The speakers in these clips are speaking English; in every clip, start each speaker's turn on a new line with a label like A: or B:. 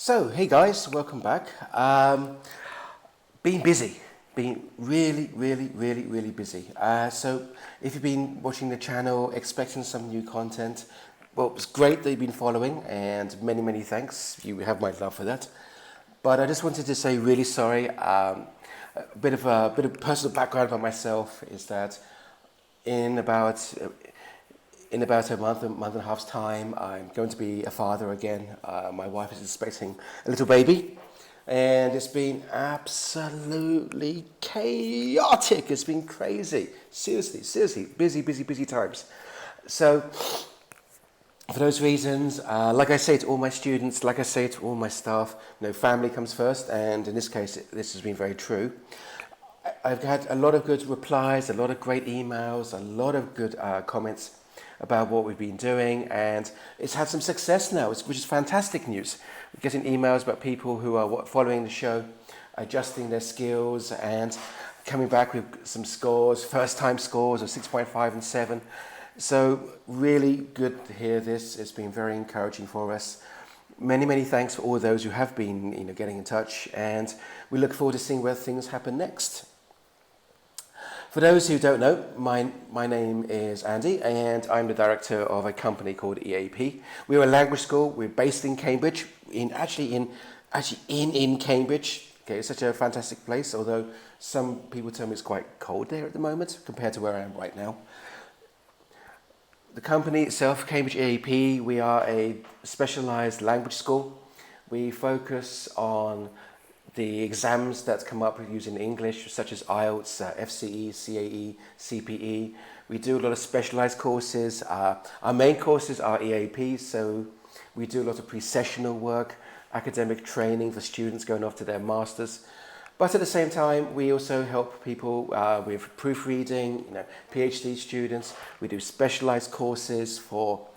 A: So, hey guys, welcome back. Been busy, been really busy. So, if you've been watching the channel, expecting some new content, well, it's great that you've been following, and many thanks. You have my love for that. But I just wanted to say really sorry. A bit of personal background about myself is that in about a month and a half's time, I'm going to be a father again. My wife is expecting a little baby, and it's been absolutely chaotic. It's been crazy. Seriously, busy times. So, for those reasons, like I say to all my students, like I say to all my staff, family comes first, and in this case, this has been very true. I've had a lot of good replies, a lot of great emails, a lot of good comments about what we've been doing, and it's had some success now, which is fantastic news. We're getting emails about people who are following the show, adjusting their skills, and coming back with some scores, first-time scores of 6.5 and 7. So really good to hear this. It's been very encouraging for us. Many thanks for all those who have been getting in touch, and we look forward to seeing where things happen next. For those who don't know, my name is Andy, and I'm the director of a company called EAP. We're a language school. We're based in Cambridge, in Cambridge. Okay, it's such a fantastic place, although some people tell me it's quite cold there at the moment compared to where I am right now. The company itself, Cambridge EAP, we are a specialised language school. We focus on the exams that come up using English, such as IELTS, FCE, CAE, CPE. We do a lot of specialised courses. Our main courses are EAP, so we do a lot of pre-sessional work, academic training for students going off to their masters. But at the same time, we also help people with proofreading, PhD students. We do specialised courses for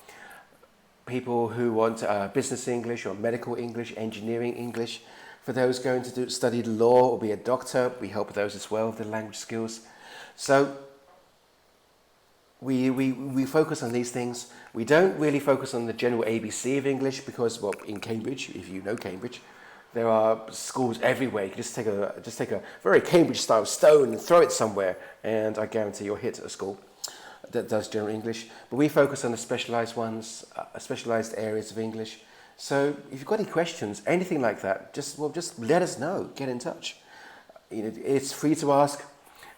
A: people who want business English or medical English, engineering English. For those going to study law or be a doctor, we help those as well with their language skills. So we focus on these things. We don't really focus on the general ABC of English because, well, in Cambridge, if you know Cambridge, there are schools everywhere. You can just take a very Cambridge-style stone and throw it somewhere, and I guarantee you'll hit a school that does general English. But we focus on the specialised ones, specialised areas of English. So if you've got any questions, anything like that, just let us know. Get in touch. It's free to ask.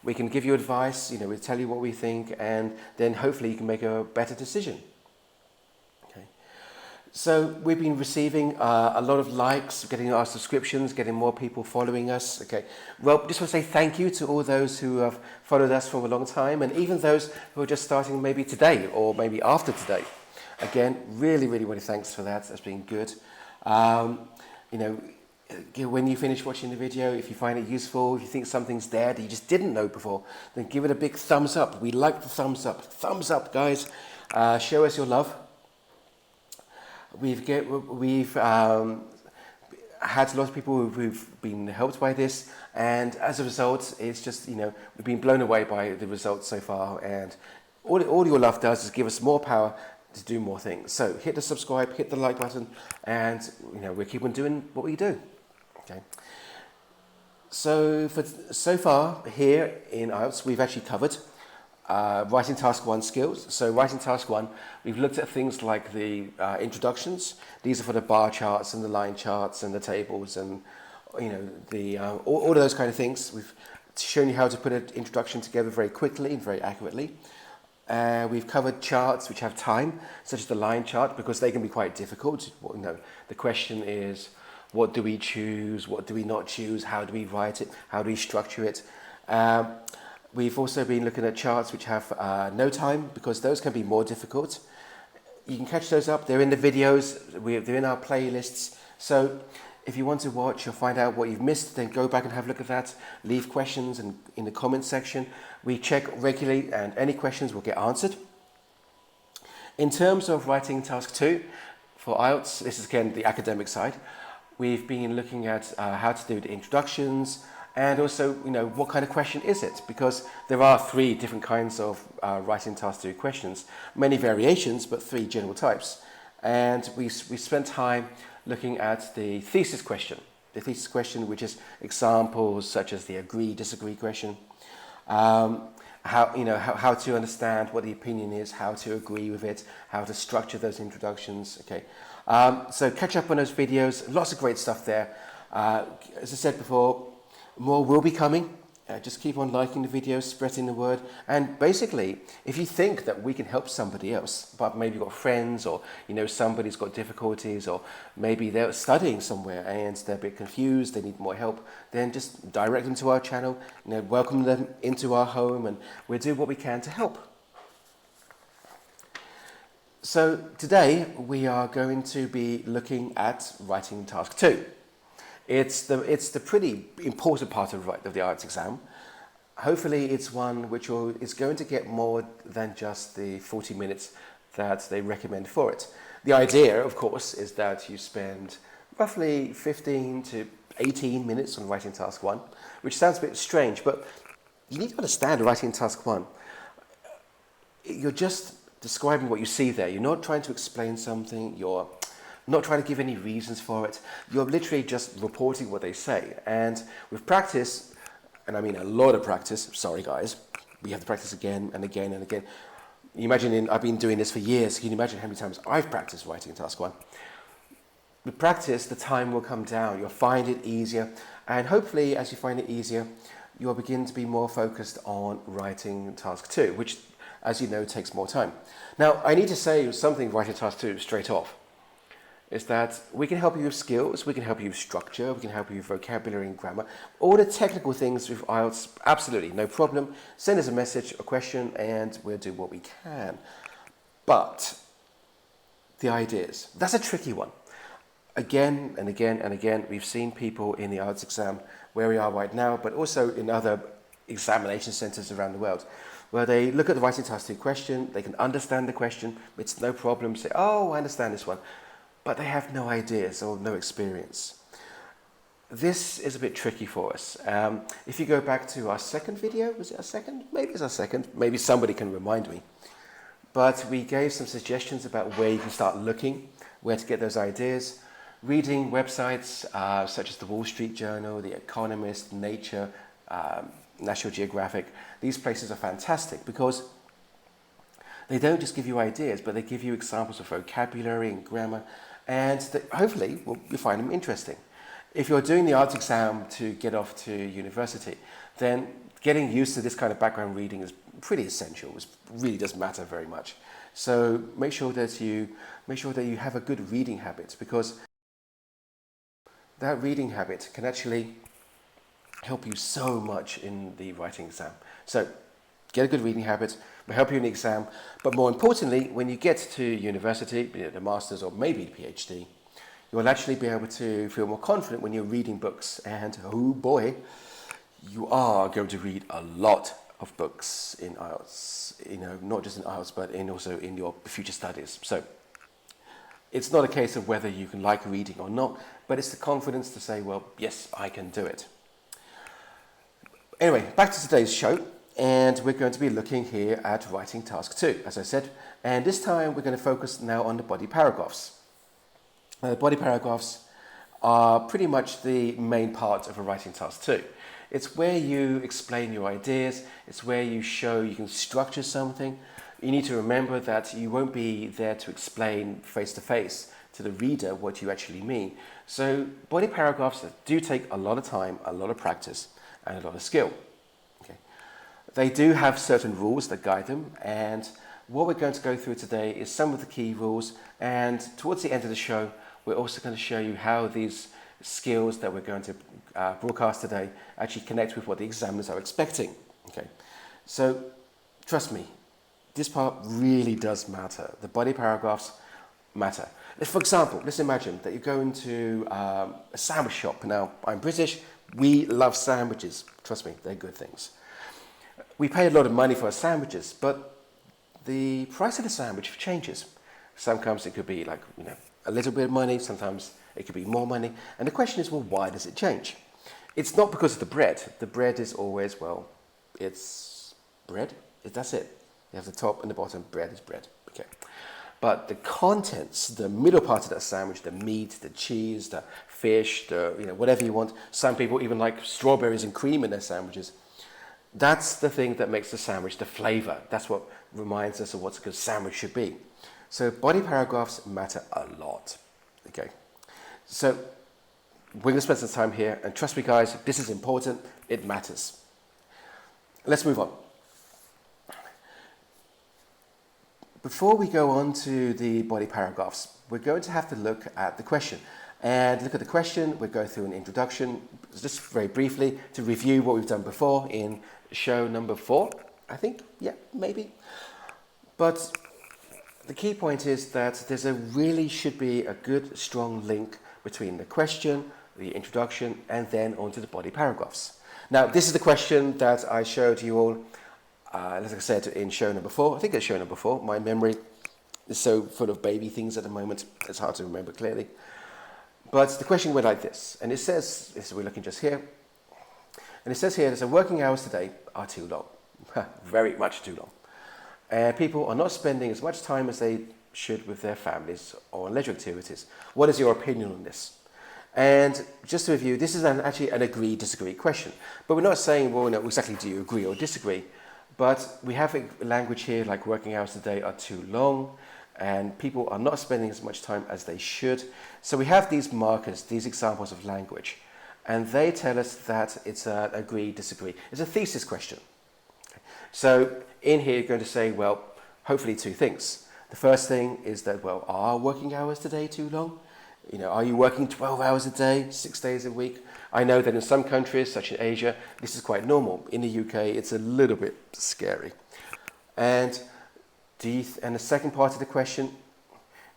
A: We can give you advice. We'll tell you what we think, and then hopefully you can make a better decision. Okay. So we've been receiving a lot of likes, getting our subscriptions, getting more people following us. Okay. Well, just want to say thank you to all those who have followed us for a long time, and even those who are just starting maybe today or maybe after today. Again, really thanks for that. That's been good. When you finish watching the video, if you find it useful, if you think something's there that you just didn't know before, then give it a big thumbs up. We like the thumbs up. Thumbs up, guys. Show us your love. We've had a lot of people who've been helped by this, and as a result, it's just we've been blown away by the results so far. And all your love does is give us more power to do more things. So hit the subscribe, hit the like button, and we'll keep on doing what we do. Okay. So so far here in IELTS, we've actually covered writing task 1 skills. So writing task 1, we've looked at things like the introductions. These are for the bar charts and the line charts and the tables and all of those kind of things. We've shown you how to put an introduction together very quickly and very accurately. We've covered charts which have time, such as the line chart, because they can be quite difficult. The question is, what do we choose? What do we not choose? How do we write it? How do we structure it? We've also been looking at charts which have no time, because those can be more difficult. You can catch those up. They're in the videos. They're in our playlists. So if you want to watch or find out what you've missed, then go back and have a look at that. Leave questions in the comments section. We check regularly, and any questions will get answered. In terms of writing task 2 for IELTS, this is again the academic side. We've been looking at how to do the introductions, and also what kind of question is it, because there are 3 different kinds of writing task 2 questions, many variations, but 3 general types. And we spent time looking at the thesis question. The thesis question, which is examples such as the agree, disagree question. How to understand what the opinion is, how to agree with it, how to structure those introductions. Okay, so catch up on those videos. Lots of great stuff there. As I said before, more will be coming. Just keep on liking the videos, spreading the word, and basically, if you think that we can help somebody else, but maybe you've got friends, or somebody's got difficulties, or maybe they're studying somewhere and they're a bit confused, they need more help, then just direct them to our channel, welcome them into our home, and we'll do what we can to help. So today we are going to be looking at writing task 2. It's the pretty important part of the IELTS exam. Hopefully it's one which is going to get more than just the 40 minutes that they recommend for it. The idea, of course, is that you spend roughly 15 to 18 minutes on writing task 1, which sounds a bit strange, but you need to understand writing task 1. You're just describing what you see there. You're not trying to explain something. You're not trying to give any reasons for it. You're literally just reporting what they say. And with practice, and I mean a lot of practice, sorry guys, we have to practice again and again and again. You imagine, I've been doing this for years. Can you imagine how many times I've practiced writing task 1? With practice, the time will come down. You'll find it easier. And hopefully, as you find it easier, you'll begin to be more focused on writing task 2, which, as you know, takes more time. Now, I need to say something writing task 2 straight off. Is that we can help you with skills, we can help you with structure, we can help you with vocabulary and grammar. All the technical things with IELTS, absolutely, no problem. Send us a message, a question, and we'll do what we can. But the ideas, that's a tricky one. Again and again and again, we've seen people in the IELTS exam where we are right now, but also in other examination centres around the world, where they look at the writing task 2 question, they can understand the question, it's no problem, say, oh, I understand this one. But they have no ideas or no experience. This is a bit tricky for us. If you go back to our second video, was it our second? Maybe it's our second. Maybe somebody can remind me. But we gave some suggestions about where you can start looking, where to get those ideas. Reading websites such as the Wall Street Journal, The Economist, Nature, National Geographic. These places are fantastic because they don't just give you ideas, but they give you examples of vocabulary and grammar, and hopefully you'll find them interesting. If you're doing the IELTS exam to get off to university, then getting used to this kind of background reading is pretty essential. It really does matter very much. So make sure that you have a good reading habit, because that reading habit can actually help you so much in the writing exam. So get a good reading habit, will help you in the exam, but more importantly, when you get to university, the master's or maybe the PhD, you'll actually be able to feel more confident when you're reading books, and oh boy, you are going to read a lot of books in IELTS, not just in IELTS, but also in your future studies. So it's not a case of whether you can like reading or not, but it's the confidence to say, well, yes, I can do it. Anyway, back to today's show. And we're going to be looking here at writing task 2, as I said. And this time we're going to focus now on the body paragraphs. The body paragraphs are pretty much the main part of a writing task 2. It's where you explain your ideas. It's where you show you can structure something. You need to remember that you won't be there to explain face to face to the reader what you actually mean. So body paragraphs do take a lot of time, a lot of practice, and a lot of skill. They do have certain rules that guide them, and what we're going to go through today is some of the key rules, and towards the end of the show we're also going to show you how these skills that we're going to broadcast today actually connect with what the examiners are expecting. Okay, so trust me, this part really does matter. The body paragraphs matter. For example, let's imagine that you go into a sandwich shop. Now, I'm British, we love sandwiches. Trust me, they're good things. We pay a lot of money for our sandwiches, but the price of the sandwich changes. Sometimes it could be like, a little bit of money, sometimes it could be more money. And the question is, well, why does it change? It's not because of the bread. The bread is always, well, it's bread. That's it. You have the top and the bottom, bread is bread. Okay. But the contents, the middle part of that sandwich, the meat, the cheese, the fish, whatever you want. Some people even like strawberries and cream in their sandwiches. That's the thing that makes the sandwich, the flavor. That's what reminds us of what a good sandwich should be. So body paragraphs matter a lot. Okay. So we're going to spend some time here, and trust me guys, this is important, it matters. Let's move on. Before we go on to the body paragraphs, we're going to have to look at the question. And look at the question, we'll go through an introduction, just very briefly, to review what we've done before in show number 4, I think, yeah, maybe. But the key point is that really should be a good, strong link between the question, the introduction, and then onto the body paragraphs. Now, this is the question that I showed you all, as I said, in show number 4. I think it's show number 4. My memory is so full of baby things at the moment, it's hard to remember clearly. But the question went like this, and it says, we're looking just here, and it says here that the working hours today are too long, very much too long. And people are not spending as much time as they should with their families or on leisure activities. What is your opinion on this? And just to review, this is actually an agree-disagree question. But we're not saying, well, no, exactly do you agree or disagree? But we have a language here like working hours today are too long, and people are not spending as much time as they should. So we have these markers, these examples of language, and they tell us that it's an agree-disagree. It's a thesis question. So in here, you're going to say, well, hopefully 2 things. The first thing is that, well, are working hours today too long? Are you working 12 hours a day, 6 days a week? I know that in some countries, such as Asia, this is quite normal. In the UK, it's a little bit scary. And the second part of the question,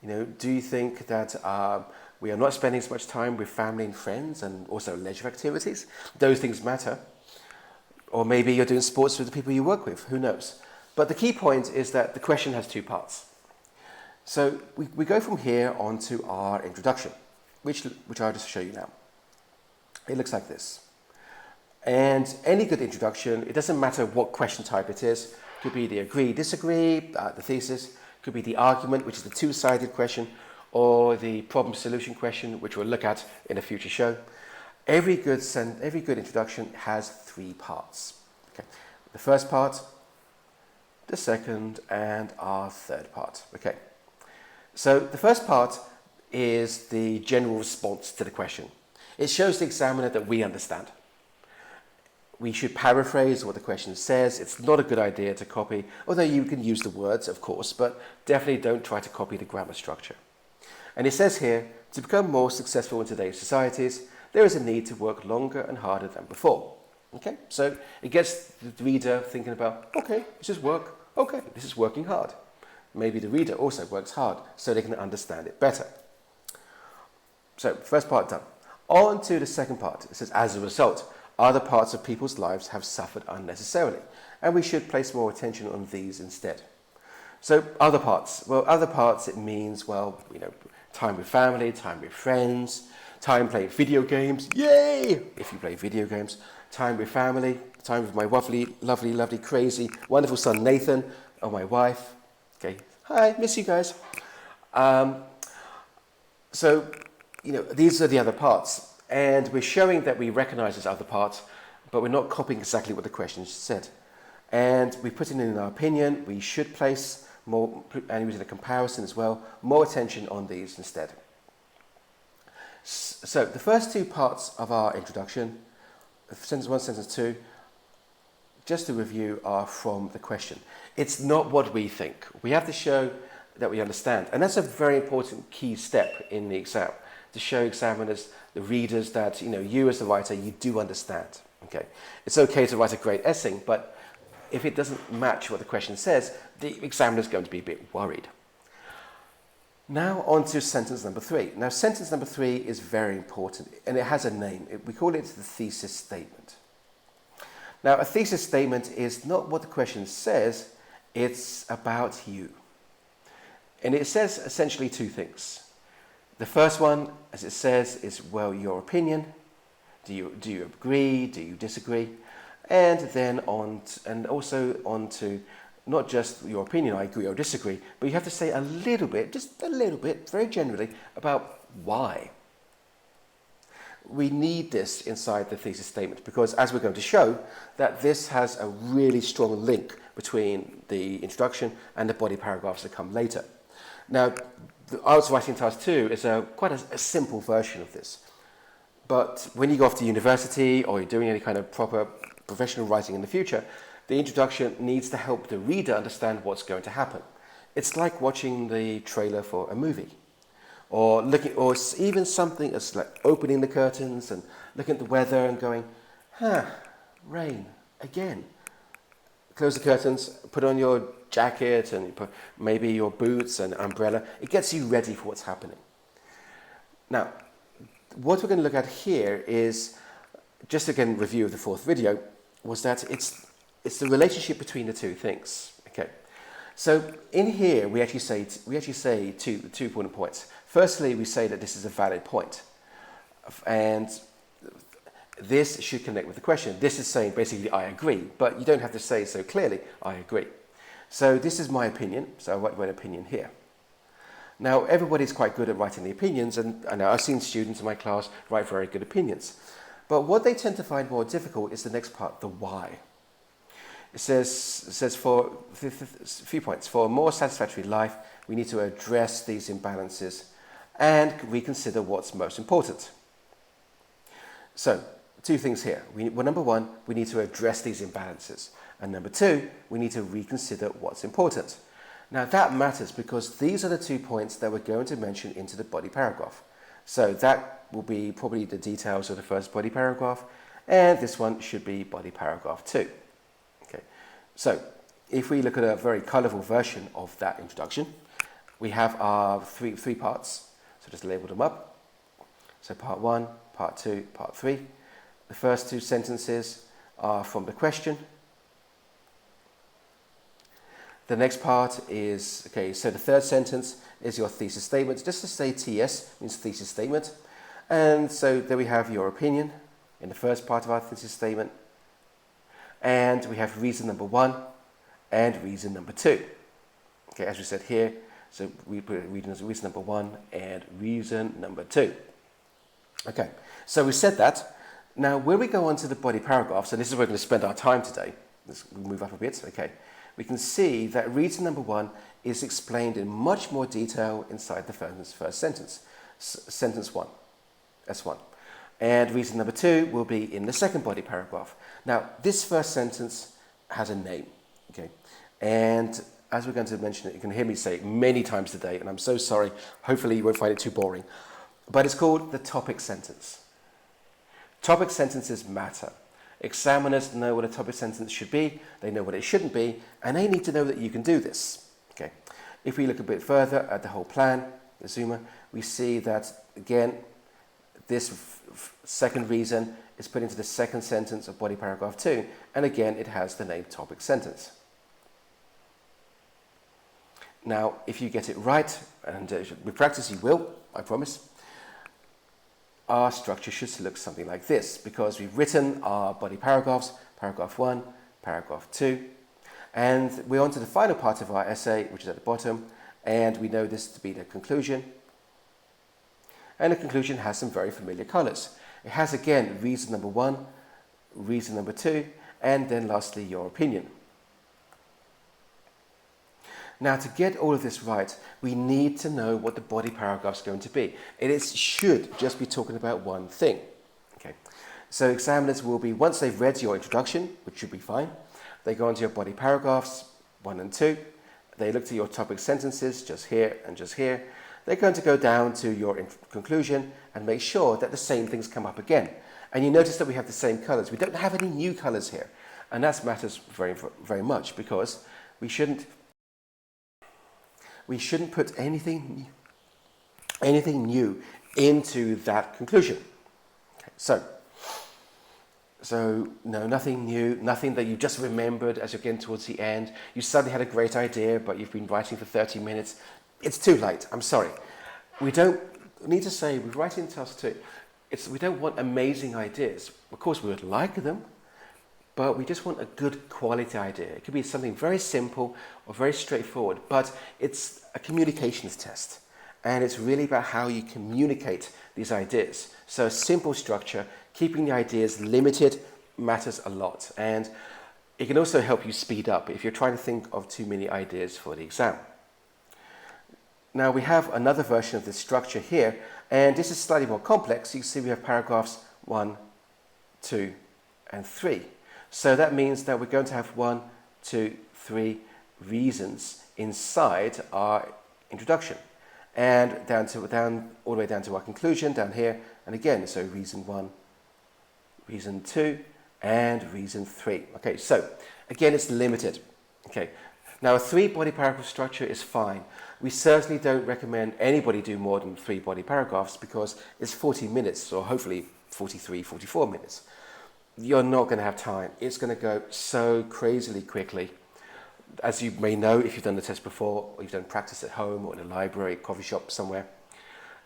A: do you think that we are not spending as much time with family and friends and also leisure activities? Those things matter. Or maybe you're doing sports with the people you work with, who knows? But the key point is that the question has 2 parts. So we go from here on to our introduction, which I'll just show you now. It looks like this. And any good introduction, it doesn't matter what question type it is, could be the agree, disagree, the thesis, could be the argument, which is the 2-sided question, or the problem solution question, which we'll look at in a future show. Every good introduction has 3 parts. Okay. The first part, the second, and our third part. Okay. So the first part is the general response to the question. It shows the examiner that we understand. We should paraphrase what the question says. It's not a good idea to copy, although you can use the words, of course, but definitely don't try to copy the grammar structure. And it says here, to become more successful in today's societies, there is a need to work longer and harder than before. Okay, so it gets the reader thinking about, okay, this is work. Okay, this is working hard. Maybe the reader also works hard so they can understand it better. So, first part done. On to the second part. It says, as a result, other parts of people's lives have suffered unnecessarily, and we should place more attention on these instead. So, other parts. Well, other parts, it means, well, time with family, time with friends, time playing video games. Yay! If you play video games. Time with family, time with my lovely, crazy, wonderful son Nathan, or my wife. Okay, hi, miss you guys. So, these are the other parts. And we're showing that we recognize these other parts, but we're not copying exactly what the question said. And we put in our opinion, we should place more, and using a comparison as well, more attention on these instead. So the first 2 parts of our introduction, sentence 1, sentence 2, just to review, are from the question. It's not what we think. We have to show that we understand. And that's a very important key step in the exam, to show examiners, the readers, that you as the writer, you do understand. Okay, it's okay to write a great essay, but if it doesn't match what the question says, the examiner is going to be a bit worried. Now on to sentence number 3. Now sentence number 3 is very important, and it has a name. We call it the thesis statement. Now a thesis statement is not what the question says, it's about you. And it says essentially 2 things. The first one, as it says, is, well, your opinion. Do you agree? Do you disagree? And then also on to not just your opinion, I agree or disagree, but you have to say a little bit, just a little bit, very generally, about why. We need this inside the thesis statement because, as we're going to show, that this has a really strong link between the introduction and the body paragraphs that come later. Now, the IELTS writing task 2 is quite a simple version of this. But when you go off to university or you're doing any kind of proper professional writing in the future, the introduction needs to help the reader understand what's going to happen. It's like watching the trailer for a movie. Or even something as like opening the curtains and looking at the weather and going, rain again. Close the curtains, put on your jacket and put maybe your boots and umbrella. It gets you ready for what's happening. Now, what we're going to look at here is, just again review of the fourth video, was that it's the relationship between the two things. Okay, so in here we actually say two important points. Firstly, we say that this is a valid point, and this should connect with the question. This is saying basically I agree, but you don't have to say so clearly I agree. So this is my opinion, so I write my opinion here. Now everybody's quite good at writing the opinions, and I know I've seen students in my class write very good opinions. But what they tend to find more difficult is the next part, the why. It says for a few points, for a more satisfactory life, we need to address these imbalances and reconsider what's most important. So, two things here. Number one, we need to address these imbalances. And number two, we need to reconsider what's important. Now that matters because these are the 2 points that we're going to mention into the body paragraph. So that will be probably the details of the first body paragraph, and this one should be body paragraph 2. Okay. So if we look at a very colourful version of that introduction, we have our three parts. So just label them up. So part 1, part 2, part 3. The first 2 sentences are from the question. The next part is, okay, so the third sentence is your thesis statement. Just to say TS means thesis statement. And so there we have your opinion in the first part of our thesis statement. And we have reason number 1 and reason number 2. Okay, as we said here, so we put reason number 1 and reason number 2. Okay, so we said that. Now when we go on to the body paragraphs, and this is where we're going to spend our time today. Let's move up a bit, okay. We can see that reason number 1 is explained in much more detail inside the first sentence. Sentence 1, S1. And reason number 2 will be in the second body paragraph. Now, this first sentence has a name, okay? And as we're going to mention it, you can hear me say it many times today, and I'm so sorry. Hopefully you won't find it too boring. But it's called the topic sentence. Topic sentences matter. Examiners know what a topic sentence should be, they know what it shouldn't be, and they need to know that you can do this. Okay. If we look a bit further at the whole plan, the zoomer, we see that, again, this second reason is put into the second sentence of body paragraph 2, and again, it has the name topic sentence. Now, if you get it right, and with practice you will, I promise, our structure should look something like this, because we've written our body paragraphs, paragraph 1, paragraph 2, and we're on to the final part of our essay, which is at the bottom, and we know this to be the conclusion. And the conclusion has some very familiar colours. It has, again, reason number 1, reason number 2, and then lastly, your opinion. Now, to get all of this right, we need to know what the body paragraph is going to be. It should just be talking about one thing. Okay. So examiners will be, once they've read your introduction, which should be fine, they go onto your body paragraphs 1 and 2. They look to your topic sentences, just here and just here. They're going to go down to your conclusion and make sure that the same things come up again. And you notice that we have the same colours. We don't have any new colours here. And that matters very, very much, because we shouldn't put anything new into that conclusion. Okay, so no, nothing new, nothing that you just remembered as you're getting towards the end. You suddenly had a great idea, but you've been writing for 30 minutes. It's too late. I'm sorry. We don't need to say, we're writing task 2. We don't want amazing ideas. Of course, we would like them, but we just want a good quality idea. It could be something very simple or very straightforward, but it's a communications test. And it's really about how you communicate these ideas. So a simple structure, keeping the ideas limited, matters a lot. And it can also help you speed up if you're trying to think of too many ideas for the exam. Now we have another version of this structure here, and this is slightly more complex. You can see we have paragraphs 1, 2, and 3. So that means that we're going to have 1, 2, 3 reasons inside our introduction, and all the way down to our conclusion down here. And again, so reason 1, reason 2, and reason 3. Okay, so again, it's limited. Okay, now a 3-body paragraph structure is fine. We certainly don't recommend anybody do more than 3 body paragraphs because it's 40 minutes, or hopefully 43, 44 minutes. You're not going to have time. It's going to go so crazily quickly. As you may know, if you've done the test before, or you've done practice at home or in a library, coffee shop somewhere,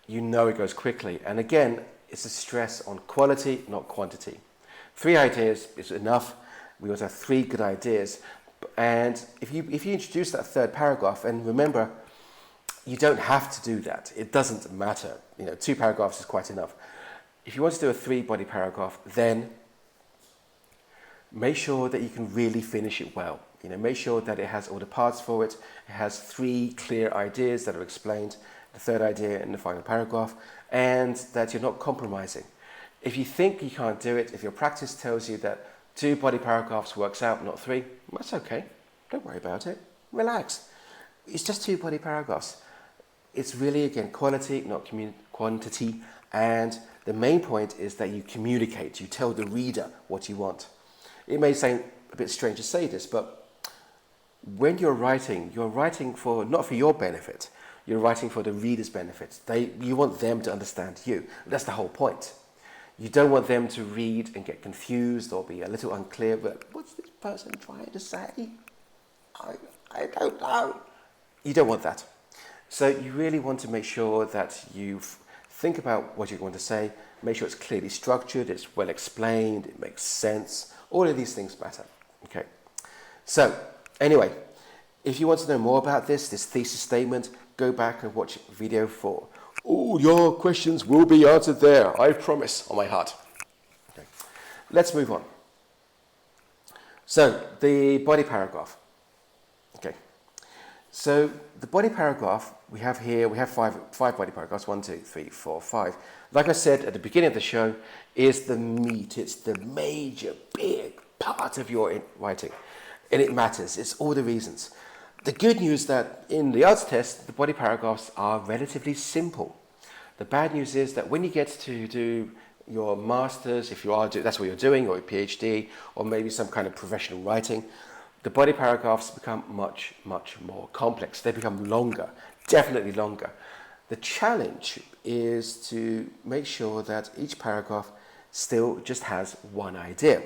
A: you know it goes quickly. And again, it's a stress on quality, not quantity. 3 ideas is enough. We also have 3 good ideas. And if you introduce that 3rd paragraph, and remember, you don't have to do that. It doesn't matter. 2 paragraphs is quite enough. If you want to do a 3-body paragraph, then make sure that you can really finish it well. Make sure that it has all the parts for it. It has 3 clear ideas that are explained, the 3rd idea in the final paragraph, and that you're not compromising. If you think you can't do it, if your practice tells you that 2 body paragraphs works out, not 3, that's okay. Don't worry about it. Relax. It's just 2 body paragraphs. It's really, again, quality, not quantity. And the main point is that you communicate. You tell the reader what you want. It may sound a bit strange to say this, but when you're writing for not for your benefit. You're writing for the reader's benefit. You want them to understand you. That's the whole point. You don't want them to read and get confused or be a little unclear, but what's this person trying to say? I don't know. You don't want that. So you really want to make sure that you think about what you're going to say, make sure it's clearly structured, it's well explained, it makes sense. All of these things matter. Okay. So anyway, if you want to know more about this thesis statement, go back and watch video 4. All your questions will be answered there, I promise, on my heart. Okay. Let's move on. So the body paragraph. Okay. So the body paragraph we have here, we have five body paragraphs, 1, 2, 3, 4, 5. Like I said at the beginning of the show, is the meat. It's the major, big part of your writing. And it matters. It's all the reasons. The good news that in the IELTS test, the body paragraphs are relatively simple. The bad news is that when you get to do your master's, if you are that's what you're doing, or a PhD, or maybe some kind of professional writing, the body paragraphs become much, much more complex. They become longer, definitely longer. The challenge is to make sure that each paragraph still just has one idea.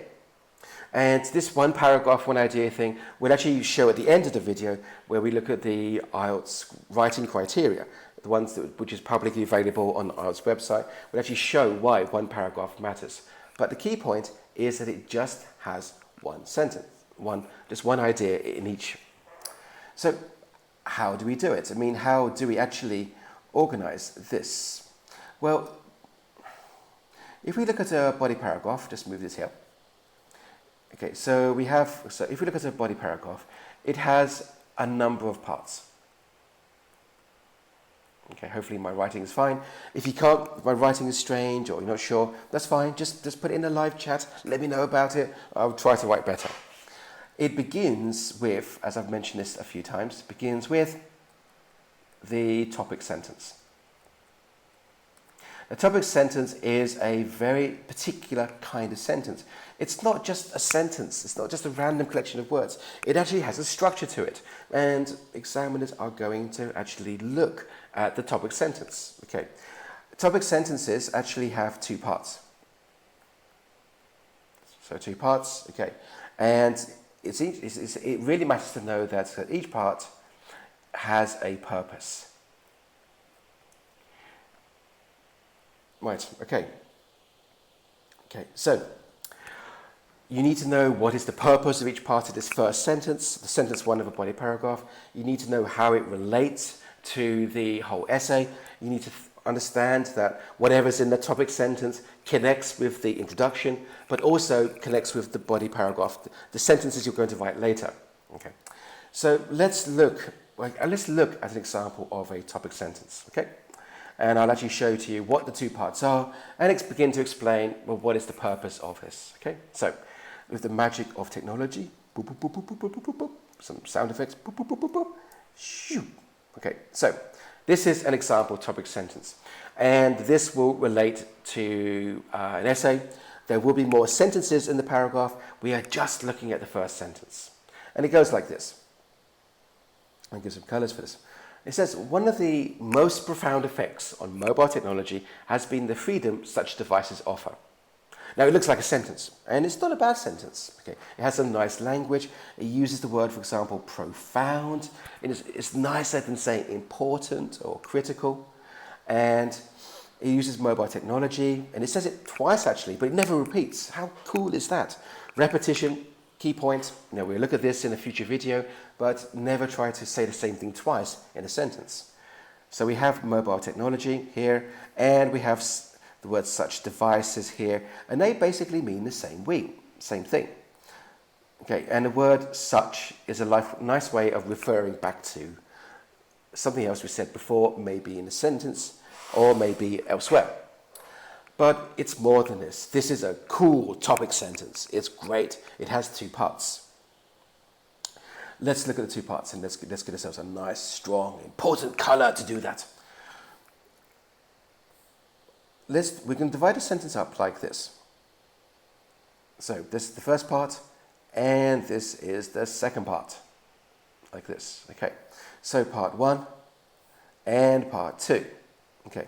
A: And this 1 paragraph, 1 idea thing will actually show at the end of the video where we look at the IELTS writing criteria, the ones which is publicly available on the IELTS website, will actually show why 1 paragraph matters. But the key point is that it just has 1 sentence, just one idea in each. So how do we do it? I mean, how do we actually organize this? Well, if we look at a body paragraph, just move this here. Okay, so if we look at a body paragraph, it has a number of parts. Okay, hopefully my writing is fine. If you can't, if my writing is strange or you're not sure, that's fine. Just put it in the live chat. Let me know about it. I'll try to write better. It begins with, as I've mentioned this a few times, begins with the topic sentence. A topic sentence is a very particular kind of sentence. It's not just a sentence. It's not just a random collection of words. It actually has a structure to it. And examiners are going to actually look at the topic sentence. Okay. Topic sentences actually have 2 parts. So 2 parts, okay. And it really matters to know that each part has a purpose. Right, okay. Okay, so You need to know what is the purpose of each part of this first sentence, the sentence one of a body paragraph. You need to know how it relates to the whole essay. You need to understand that whatever's in the topic sentence connects with the introduction, but also connects with the body paragraph, the sentences you're going to write later. Okay. So let's look at an example of a topic sentence. Okay. And I'll actually show to you what the two parts are and begin to explain, well, what is the purpose of this. Okay. So with the magic of technology, boop, boop, boop, boop, boop, boop, boop, boop, some sound effects, boop, boop, boop, boop, boop, shoo. Okay, so this is an example topic sentence, and this will relate to an essay. There will be more sentences in the paragraph. We are just looking at the first sentence, and it goes like this. I'll give some colors for this. It says, one of the most profound effects on mobile technology has been the freedom such devices offer. Now, it looks like a sentence, and it's not a bad sentence. Okay, it has some nice language. It uses the word, for example, profound. It's nicer than saying important or critical. And it uses mobile technology, and it says it twice, actually, but it never repeats. How cool is that? Repetition, key point. You know, we'll look at this in a future video, but never try to say the same thing twice in a sentence. So we have mobile technology here, and we have the word such devices here, and they basically mean the same thing. Okay, and the word such is a nice way of referring back to something else we said before, maybe in a sentence or maybe elsewhere. But it's more than this. This is a cool topic sentence. It's great. It has two parts. Let's look at the two parts, and let's get ourselves a nice, strong, important color to do that. We can divide a sentence up like this. So this is the first part, and this is the second part, like this. Okay. So part 1 and part 2. Okay.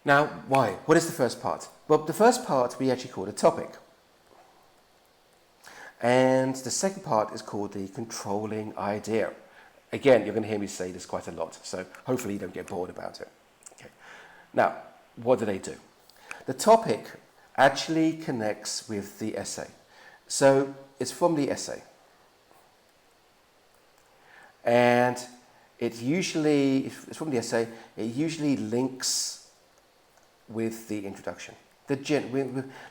A: Now, why? What is the first part? Well, the first part we actually call a topic, and the second part is called the controlling idea. Again, you're going to hear me say this quite a lot, so hopefully you don't get bored about it. Okay. Now, what do? The topic actually connects with the essay. So it's from the essay. And it's from the essay, it usually links with the introduction.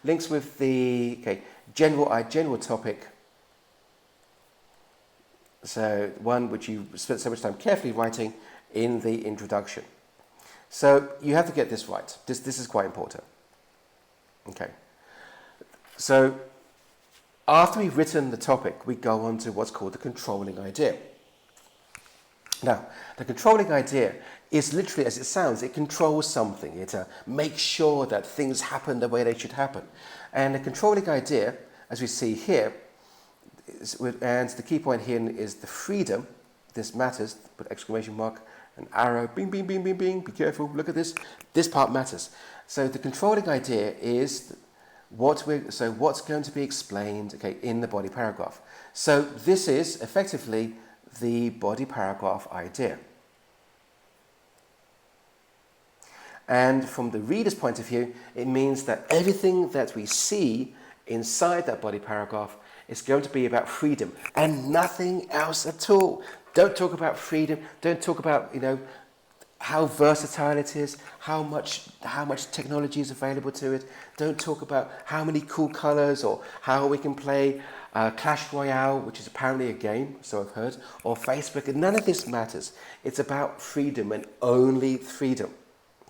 A: Links with the general topic. So one which you spent so much time carefully writing in the introduction. So you have to get this right. This is quite important. Okay. So after we've written the topic, we go on to what's called the controlling idea. Now, the controlling idea is literally, as it sounds, it controls something. It makes sure that things happen the way they should happen. And the controlling idea, as we see here, and the key point here is the freedom. This matters, put exclamation mark, an arrow, bing, bing, bing, bing, bing, be careful, look at this. This part matters. So the controlling idea is what's going to be explained, in the body paragraph. So this is effectively the body paragraph idea. And from the reader's point of view, it means that everything that we see inside that body paragraph is going to be about freedom and nothing else at all. Don't talk about freedom. Don't talk about, how versatile it is, how much technology is available to it. Don't talk about how many cool colors or how we can play Clash Royale, which is apparently a game, so I've heard, or Facebook. And none of this matters. It's about freedom and only freedom.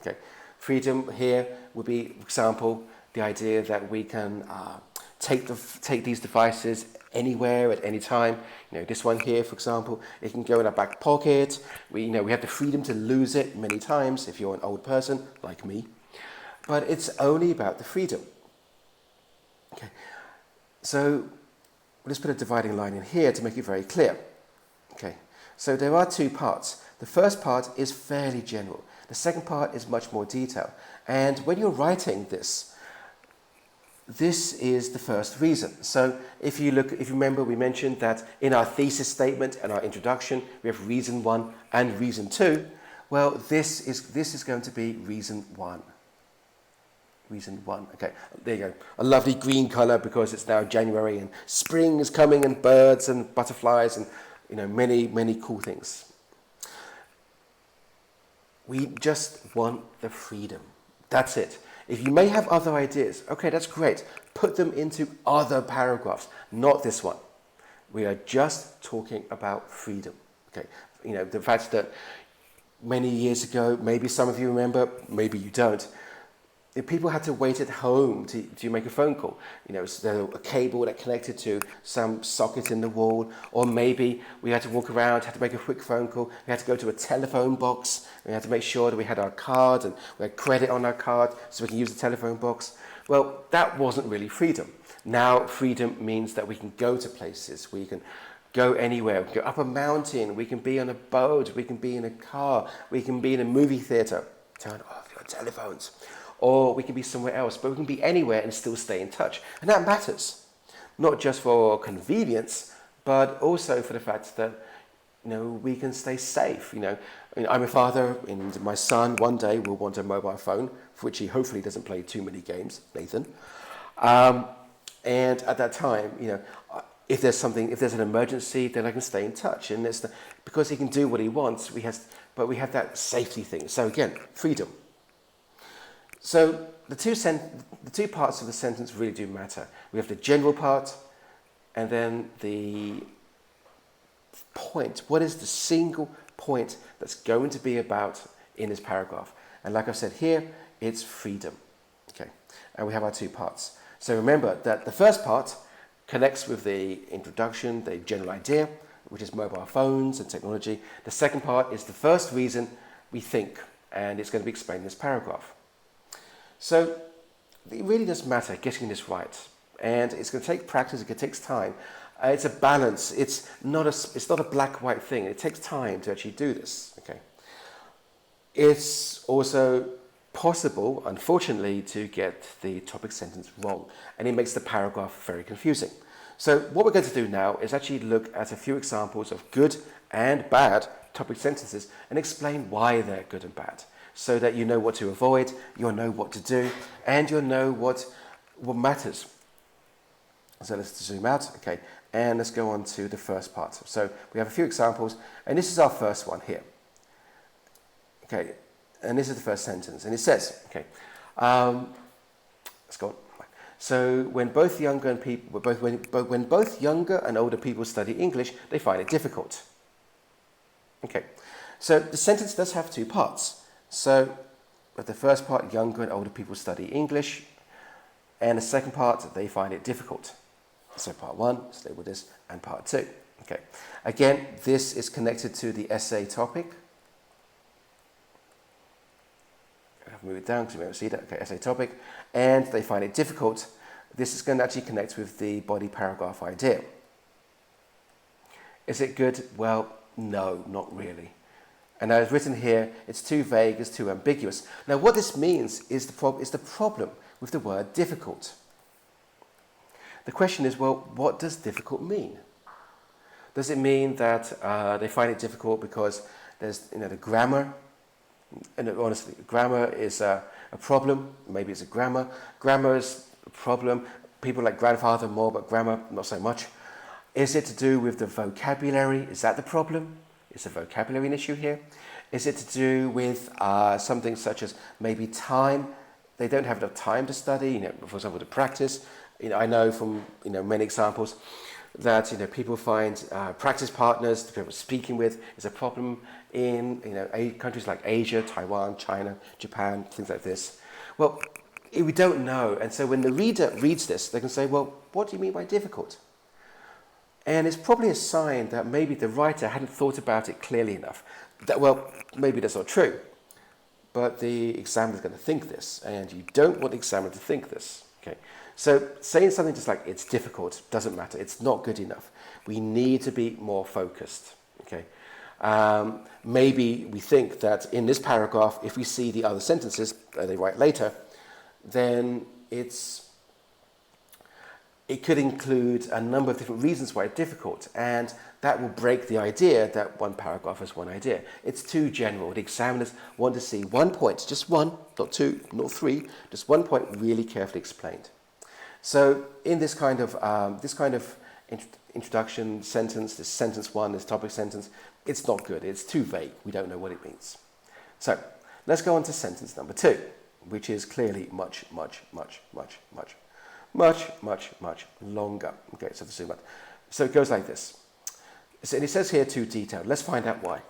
A: Okay, freedom here would be, for example, the idea that we can take these devices anywhere at any time. This one here, for example, it can go in our back pocket. We have the freedom to lose it many times if you're an old person like me. But it's only about the freedom. Okay, so let's put a dividing line in here to make it very clear. Okay, so there are two parts. The first part is fairly general. The second part is much more detailed. And when you're writing this is the first reason. So if you remember, we mentioned that in our thesis statement and our introduction, we have reason 1 and reason 2. Well, this is going to be reason 1. reason one. Okay, there you go. A lovely green color because it's now January and spring is coming and birds and butterflies and many, many cool things. We just want the freedom. That's it. If you may have other ideas, okay, that's great. Put them into other paragraphs, not this one. We are just talking about freedom. Okay, the fact that many years ago, maybe some of you remember, maybe you don't, if people had to wait at home to make a phone call. So a cable that connected to some socket in the wall, or maybe we had to walk around, had to make a quick phone call. We had to go to a telephone box. We had to make sure that we had our card and we had credit on our card so we can use the telephone box. Well, that wasn't really freedom. Now, freedom means that we can go to places, we can go anywhere, we can go up a mountain, we can be on a boat, we can be in a car, we can be in a movie theater. Turn off your telephones. Or we can be somewhere else, but we can be anywhere and still stay in touch. And that matters, not just for convenience, but also for the fact that we can stay safe. I'm a father, and my son one day will want a mobile phone, for which he hopefully doesn't play too many games, Nathan. And at that time, if there's an emergency, then I can stay in touch. And because he can do what he wants, but we have that safety thing. So again, freedom. So the two parts of the sentence really do matter. We have the general part, and then the point. What is the single point that's going to be about in this paragraph? And like I've said here, it's freedom. Okay, and we have our two parts. So remember that the first part connects with the introduction, the general idea, which is mobile phones and technology. The second part is the first reason we think, and it's going to be explained in this paragraph. So it really does matter getting this right, and it's going to take practice. It takes time. It's a balance. It's not a black-white thing. It takes time to actually do this. Okay. It's also possible, unfortunately, to get the topic sentence wrong, and it makes the paragraph very confusing. So what we're going to do now is actually look at a few examples of good and bad topic sentences and explain why they're good and bad, so that you know what to avoid, you'll know what to do, and you'll know what matters. So let's zoom out, okay, and let's go on to the first part. So we have a few examples, and this is our first one here. Okay, and this is the first sentence, and it says, okay, let's go on. So when both younger and older people study English, they find it difficult. Okay, so the sentence does have two parts. So, but the first part, younger and older people study English, and the second part, they find it difficult. So part one, let's label this, and part two. Okay, again, this is connected to the essay topic. I've moved it down because you may not see that. Okay, essay topic, and they find it difficult. This is going to actually connect with the body paragraph idea. Is it good? Well, no, not really. And as written here, it's too vague, it's too ambiguous. Now, what this means is the problem with the word difficult. The question is, well, what does difficult mean? Does it mean that they find it difficult because there's the grammar? And honestly, grammar is a problem. Maybe it's a grammar. Grammar is a problem. People like grandfather more, but grammar not so much. Is it to do with the vocabulary? Is that the problem? Is the vocabulary an issue here? Is it to do with something such as maybe time? They don't have enough time to study, for example, to practice. I know from many examples that people find practice partners, the people speaking with, is a problem in countries like Asia, Taiwan, China, Japan, things like this. Well, we don't know, and so when the reader reads this, they can say, well, what do you mean by difficult? And it's probably a sign that maybe the writer hadn't thought about it clearly enough. Well, maybe that's not true, but the examiner is going to think this, and you don't want the examiner to think this. Okay, so saying something just like it's difficult doesn't matter. It's not good enough. We need to be more focused. Okay, maybe we think that in this paragraph, if we see the other sentences that they write later, then it could include a number of different reasons why it's difficult, and that will break the idea that one paragraph is one idea. It's too general. The examiners want to see one point, just one, not two, not three, just one point really carefully explained. So in this kind of introduction sentence, this sentence one, this topic sentence, it's not good. It's too vague. We don't know what it means. So let's go on to sentence number two, which is clearly much longer. Okay, so the zoom out. So it goes like this. So, and it says here too detailed. Let's find out why.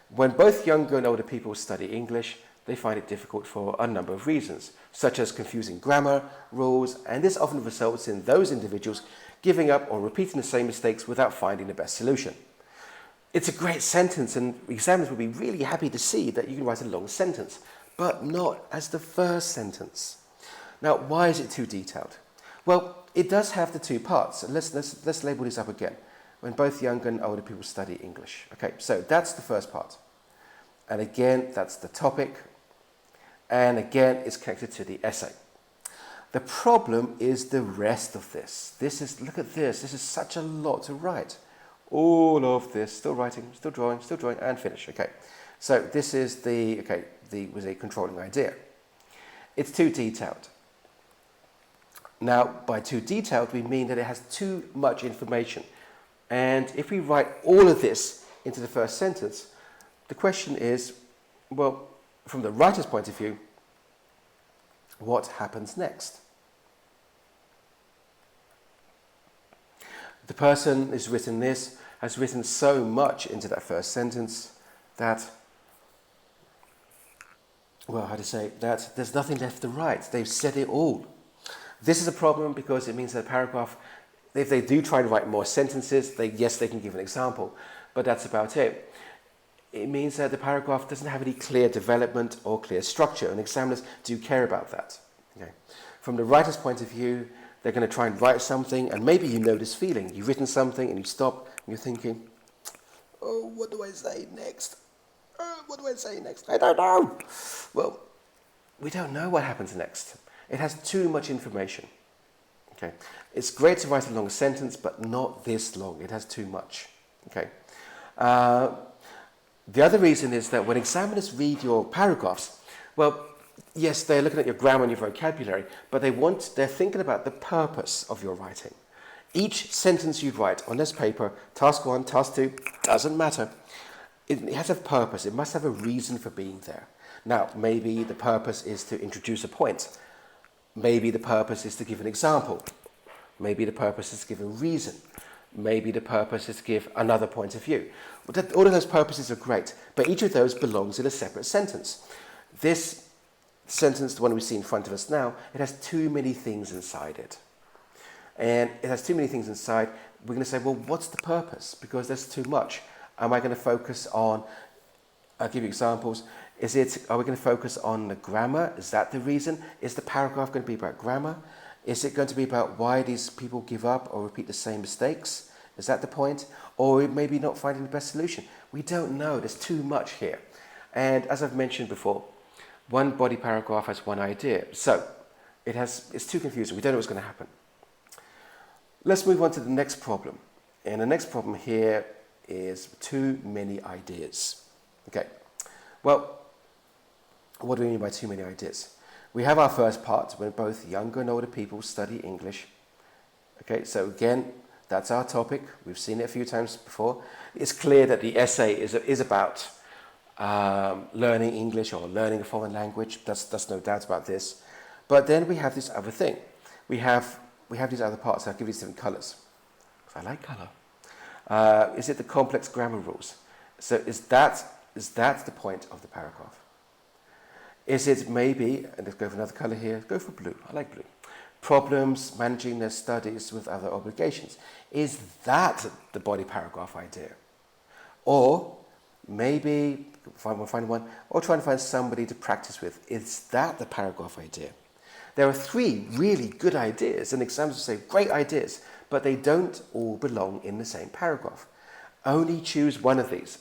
A: When both younger and older people study English, they find it difficult for a number of reasons, such as confusing grammar, rules, and this often results in those individuals giving up or repeating the same mistakes without finding the best solution. It's a great sentence, and examiners will be really happy to see that you can write a long sentence, but not as the first sentence. Now, why is it too detailed? Well, it does have the two parts. And let's label this up again. When both younger and older people study English. Okay, so that's the first part. And again, that's the topic. And again, it's connected to the essay. The problem is the rest of this. Look at this. This is such a lot to write. All of this, still writing, still drawing, and finish. Okay, so this is was a controlling idea. It's too detailed. Now, by too detailed, we mean that it has too much information. And if we write all of this into the first sentence, the question is, well, from the writer's point of view, what happens next? The person who's written this has written so much into that first sentence that, well, how to say, that there's nothing left to write. They've said it all. This is a problem because it means that a paragraph, if they do try to write more sentences, yes, they can give an example, but that's about it. It means that the paragraph doesn't have any clear development or clear structure, and examiners do care about that. Okay. From the writer's point of view, they're going to try and write something, and maybe you know this feeling. You've written something and you stop and you're thinking, oh, what do I say next? What do I say next? I don't know. Well, we don't know what happens next. It has too much information. Okay. It's great to write a long sentence, but not this long. It has too much. Okay. The other reason is that when examiners read your paragraphs, well, yes, they're looking at your grammar and your vocabulary, but they're thinking about the purpose of your writing. Each sentence you write on this paper, task 1, task 2, doesn't matter. It has a purpose. It must have a reason for being there. Now, maybe the purpose is to introduce a point. Maybe the purpose is to give an example. Maybe the purpose is to give a reason. Maybe the purpose is to give another point of view. All of those purposes are great, but each of those belongs in a separate sentence. This sentence, the one we see in front of us now, it has too many things inside it. And it has too many things inside. We're going to say, well, what's the purpose? Because there's too much. Am I going to focus on, I'll give you examples. Are we going to focus on the grammar? Is that the reason? Is the paragraph going to be about grammar? Is it going to be about why these people give up or repeat the same mistakes? Is that the point? Or maybe not finding the best solution? We don't know. There's too much here. And as I've mentioned before, one body paragraph has one idea. So it's too confusing. We don't know what's going to happen. Let's move on to the next problem. And the next problem here is too many ideas. Okay. Well, what do we mean by too many ideas? We have our first part when both younger and older people study English. Okay, so again, that's our topic. We've seen it a few times before. It's clear that the essay is about learning English or learning a foreign language. There's no doubt about this. But then we have this other thing. We have these other parts. I'll give you different colours. I like colour. Is it the complex grammar rules? So is that the point of the paragraph? Is it maybe, and let's go for another colour here, go for blue, I like blue. Problems managing their studies with other obligations. Is that the body paragraph idea? Or maybe, we'll find one, or trying to find somebody to practice with. Is that the paragraph idea? There are three really good ideas, and examiners will say great ideas, but they don't all belong in the same paragraph. Only choose one of these.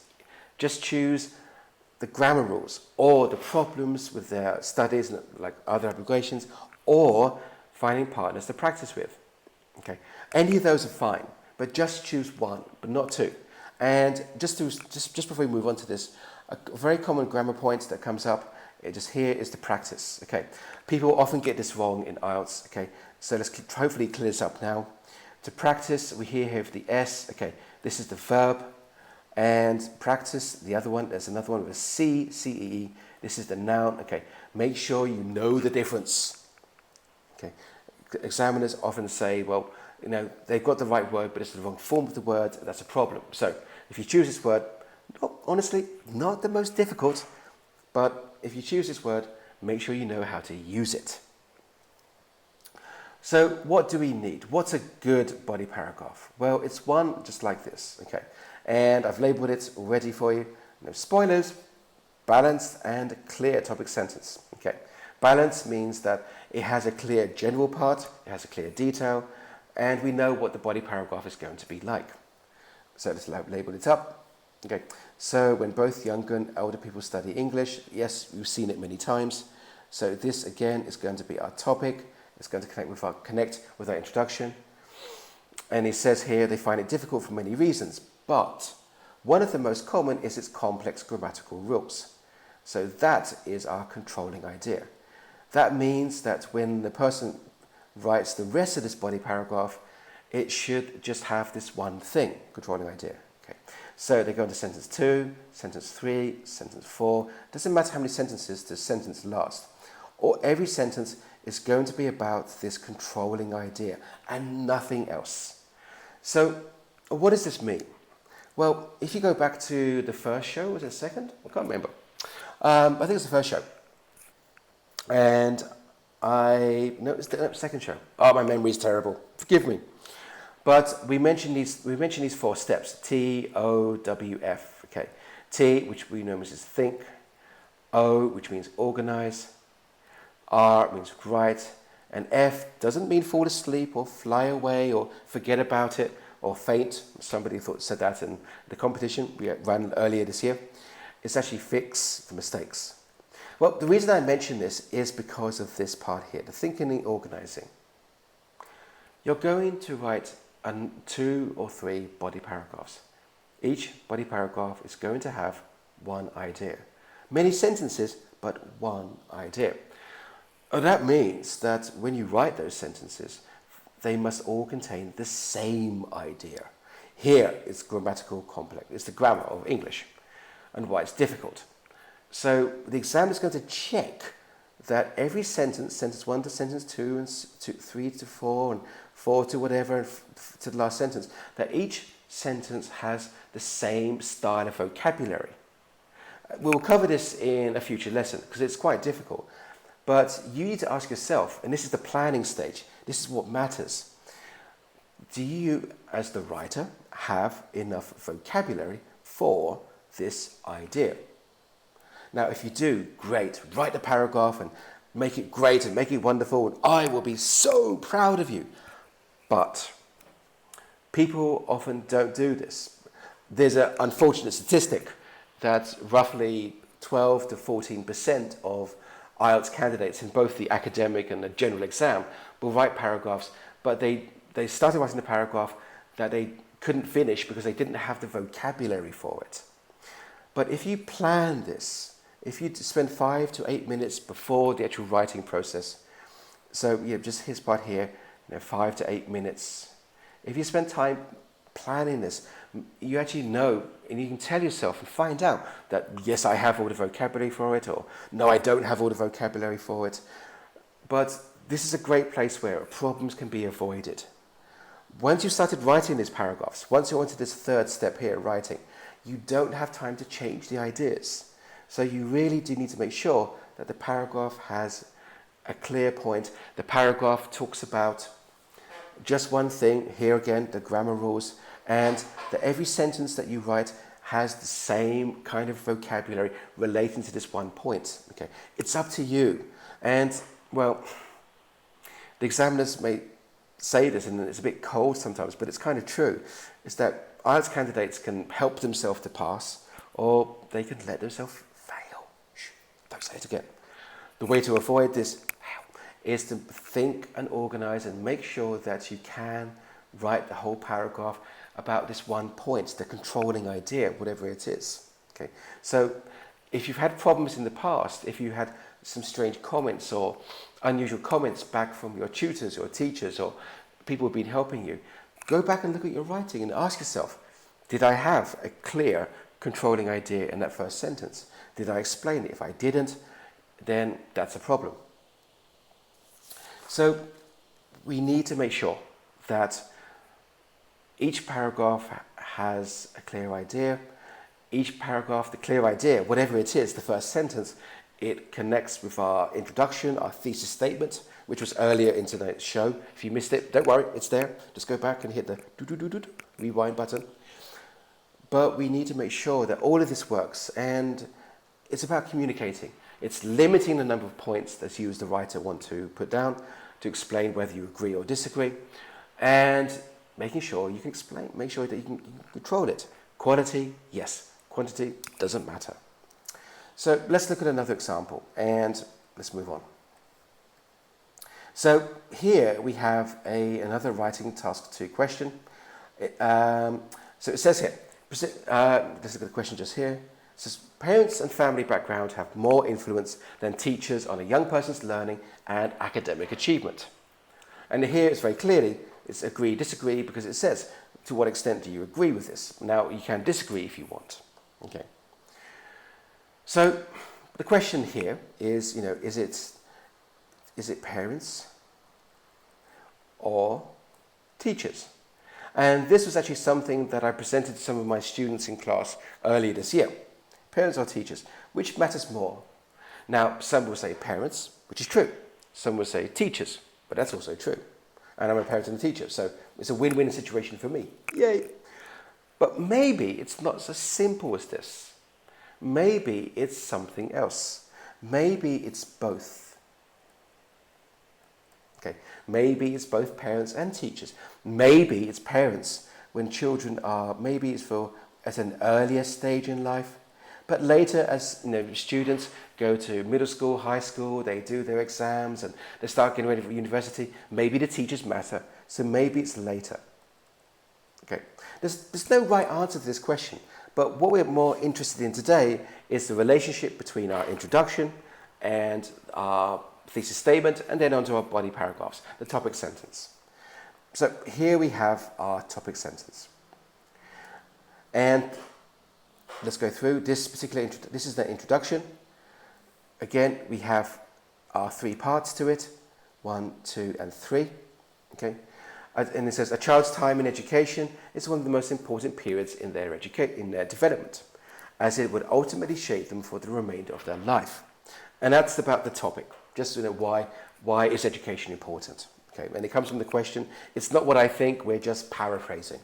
A: Just choose the grammar rules or the problems with their studies, like other obligations, or finding partners to practice with. Okay, any of those are fine, but just choose one, but not two. And just before we move on to this, a very common grammar point that comes up just here is the practice. Okay, people often get this wrong in IELTS. Okay, so let's hopefully clear this up now. To practice, we here have the S. Okay, this is the verb, and practice, the other one, there's another one with a C, C-E-E. This is the noun. Okay, make sure you know the difference. Okay, examiners often say, well, you know, they've got the right word, but it's the wrong form of the word. That's a problem. So if you choose this word, honestly, not the most difficult, but if you choose this word, make sure you know how to use it. So what do we need? What's a good body paragraph? Well, it's one just like this, okay? And I've labeled it already for you. No spoilers, balanced and clear topic sentence, okay? Balance means that it has a clear general part, it has a clear detail, and we know what the body paragraph is going to be like. So let's label it up. Okay, so when both younger and older people study English, yes, we've seen it many times. So this again is going to be our topic. It's going to connect with our introduction. And it says here they find it difficult for many reasons, but one of the most common is its complex grammatical rules. So that is our controlling idea. That means that when the person writes the rest of this body paragraph, it should just have this one thing, controlling idea. Okay. So they go into sentence 2, sentence 3, sentence 4. Doesn't matter how many sentences the sentence lasts. Or every sentence is going to be about this controlling idea and nothing else. So what does this mean? Well, if you go back to the first show, was it the second? I can't remember. I think it's the first show. And no, it's the second show. Oh, my memory's terrible. Forgive me. But we mentioned these 4 steps: T, O, W, F. Okay, T, which we know is think. O, which means organize. R means write. And F doesn't mean fall asleep or fly away or forget about it or faint. Somebody said that in the competition we ran earlier this year. It's actually fix the mistakes. Well, the reason I mention this is because of this part here, the thinking and organizing. You're going to write 2 or 3 body paragraphs. Each body paragraph is going to have one idea. Many sentences, but one idea. That means that when you write those sentences, they must all contain the same idea. Here, it's grammatical complex. It's the grammar of English and why it's difficult. So the examiner is going to check that every sentence, sentence 1 to sentence 2, and 3 to 4, and 4 to whatever, and to the last sentence, that each sentence has the same style of vocabulary. We'll cover this in a future lesson because it's quite difficult. But you need to ask yourself, and this is the planning stage, this is what matters. Do you, as the writer, have enough vocabulary for this idea? Now, if you do, great. Write the paragraph and make it great and make it wonderful, and I will be so proud of you. But people often don't do this. There's an unfortunate statistic that roughly 12 to 14% of IELTS candidates in both the academic and the general exam will write paragraphs, but they started writing the paragraph that they couldn't finish because they didn't have the vocabulary for it. But if you plan this, if you spend 5 to 8 minutes before the actual writing process, so just his part here, 5 to 8 minutes. If you spend time planning this, you actually know, and you can tell yourself and find out that yes, I have all the vocabulary for it, or no, I don't have all the vocabulary for it. But this is a great place where problems can be avoided. Once you started writing these paragraphs, once you're onto this 3rd step here, writing, you don't have time to change the ideas. So you really do need to make sure that the paragraph has a clear point. The paragraph talks about just one thing, here again, the grammar rules, and that every sentence that you write has the same kind of vocabulary relating to this one point. Okay, it's up to you. And, well, the examiners may say this, and it's a bit cold sometimes, but it's kind of true, is that IELTS candidates can help themselves to pass, or they can let themselves fail. Shh, don't say it again. The way to avoid this is to think and organize and make sure that you can write the whole paragraph about this one point, the controlling idea, whatever it is. Okay, so if you've had problems in the past, if you had some strange comments or unusual comments back from your tutors or teachers or people who've been helping you, go back and look at your writing and ask yourself, did I have a clear controlling idea in that first sentence? Did I explain it? If I didn't, then that's a problem. So we need to make sure that each paragraph has a clear idea. Each paragraph, the clear idea, whatever it is, the first sentence, it connects with our introduction, our thesis statement, which was earlier in today's show. If you missed it, don't worry, it's there. Just go back and hit the rewind button. But we need to make sure that all of this works, and it's about communicating. It's limiting the number of points that you as the writer want to put down to explain whether you agree or disagree, and making sure you can explain, make sure that you can control it. Quality, yes. Quantity, doesn't matter. So let's look at another example, and let's move on. So here we have another writing task 2 question. So it says here, let's look at the question just here. It says, parents and family background have more influence than teachers on a young person's learning and academic achievement. And here it's very clearly, it's agree, disagree, because it says, to what extent do you agree with this? Now, you can disagree if you want. Okay. So the question here is, is it parents or teachers? And this was actually something that I presented to some of my students in class earlier this year. Parents or teachers, which matters more? Now, some will say parents, which is true. Some will say teachers, but that's also true. And I'm a parent and a teacher, so it's a win-win situation for me. Yay! But maybe it's not so simple as this. Maybe it's something else. Maybe it's both. Okay, maybe it's both parents and teachers. Maybe it's parents when children are, maybe it's at an earlier stage in life. But later, as students go to middle school, high school, they do their exams and they start getting ready for university, maybe the teachers matter, so maybe it's later. Okay, there's no right answer to this question, but what we're more interested in today is the relationship between our introduction and our thesis statement, and then onto our body paragraphs, the topic sentence. So here we have our topic sentence. And let's go through this particular, this is the introduction. Again, we have our 3 parts to it, 1, 2, and 3, okay? And it says, a child's time in education is one of the most important periods in their development, as it would ultimately shape them for the remainder of their life. And that's about the topic, just why is education important? Okay, and it comes from the question, it's not what I think, we're just paraphrasing.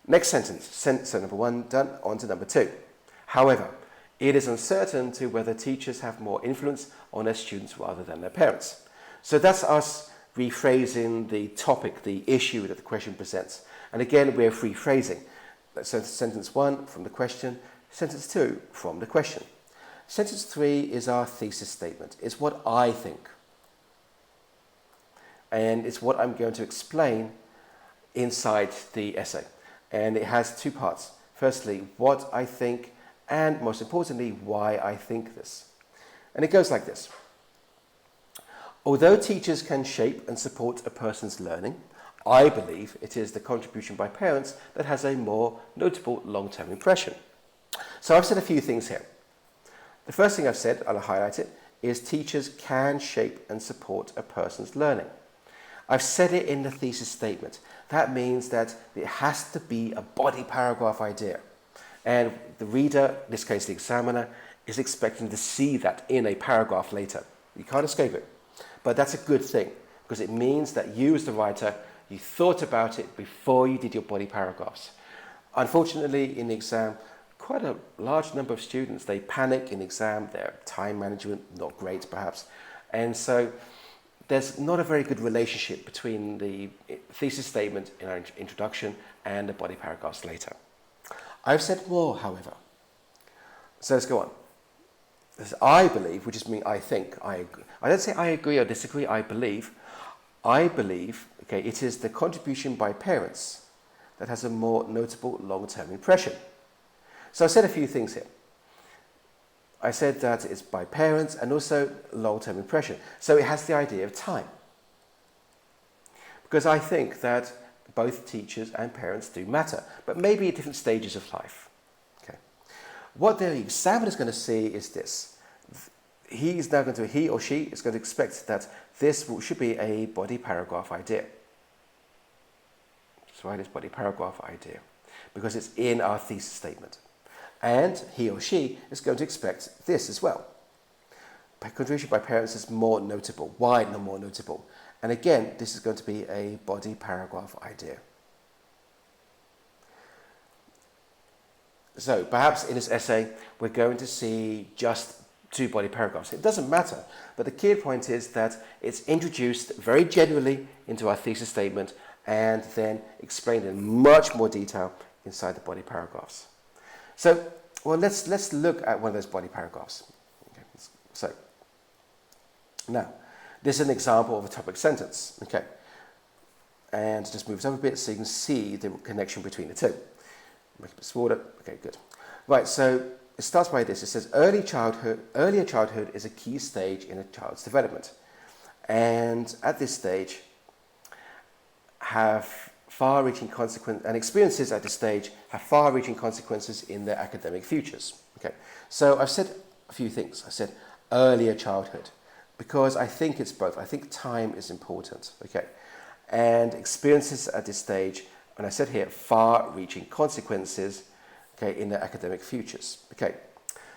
A: Next sentence, so number 1 done, on to number 2. However, it is uncertain to whether teachers have more influence on their students rather than their parents. So that's us rephrasing the topic, the issue that the question presents. And again, we're rephrasing. So sentence 1 from the question, sentence 2 from the question. Sentence 3 is our thesis statement. It's what I think. And it's what I'm going to explain inside the essay. And it has 2 parts. Firstly, what I think, and most importantly, why I think this. And it goes like this. Although teachers can shape and support a person's learning, I believe it is the contribution by parents that has a more notable long-term impression. So I've said a few things here. The first thing I've said, I'll highlight it, is teachers can shape and support a person's learning. I've said it in the thesis statement. That means that it has to be a body paragraph idea. And the reader, in this case the examiner, is expecting to see that in a paragraph later. You can't escape it. But that's a good thing, because it means that you as the writer, you thought about it before you did your body paragraphs. Unfortunately, in the exam, quite a large number of students, they panic in exam, their time management, not great perhaps. And so there's not a very good relationship between the thesis statement in our introduction and the body paragraphs later. I've said more, however. So let's go on. As I believe, which is mean I think, I agree. I don't say I agree or disagree, I believe. I believe, okay, it is the contribution by parents that has a more notable long-term impression. So I said a few things here. I said that it's by parents and also long-term impression. So it has the idea of time. Because I think that both teachers and parents do matter, but maybe at different stages of life. Okay. What the examiner is going to see is this. He or she is going to expect that this should be a body paragraph idea. So write this body paragraph idea because it's in our thesis statement. And he or she is going to expect this as well. Contribution by parents is more notable. Why not more notable? And again, this is going to be a body paragraph idea. So perhaps in this essay, we're going to see just 2 body paragraphs. It doesn't matter, but the key point is that it's introduced very generally into our thesis statement and then explained in much more detail inside the body paragraphs. So, well, let's look at one of those body paragraphs. Okay. So, now, this is an example of a topic sentence. Okay, and just move it up a bit so you can see the connection between the two. Make it a bit smaller. Okay, good. Right. So it starts by this. It says earlier childhood is a key stage in a child's development, and at this stage, have far-reaching consequences, and experiences at this stage have far-reaching consequences in their academic futures. Okay, so I've said a few things. I said earlier childhood because I think it's both. I think time is important. Okay, and experiences at this stage, and I said here far-reaching consequences. Okay, in their academic futures. Okay,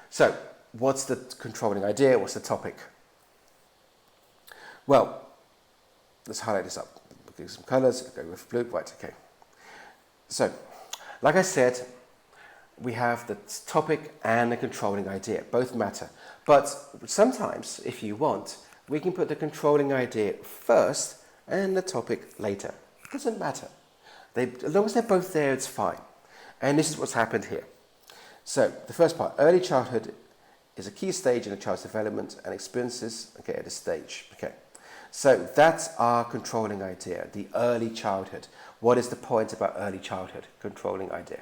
A: so what's the controlling idea? What's the topic? Well, let's highlight this up. Give some colors, go with blue, right, okay. So, like I said, we have the topic and the controlling idea, both matter. But sometimes, if you want, we can put the controlling idea first and the topic later. It doesn't matter. As long as they're both there, it's fine. And this is what's happened here. So, the first part, early childhood is a key stage in a child's development and experiences, okay, at this stage, okay. So that's our controlling idea, the early childhood. What is the point about early childhood? Controlling idea.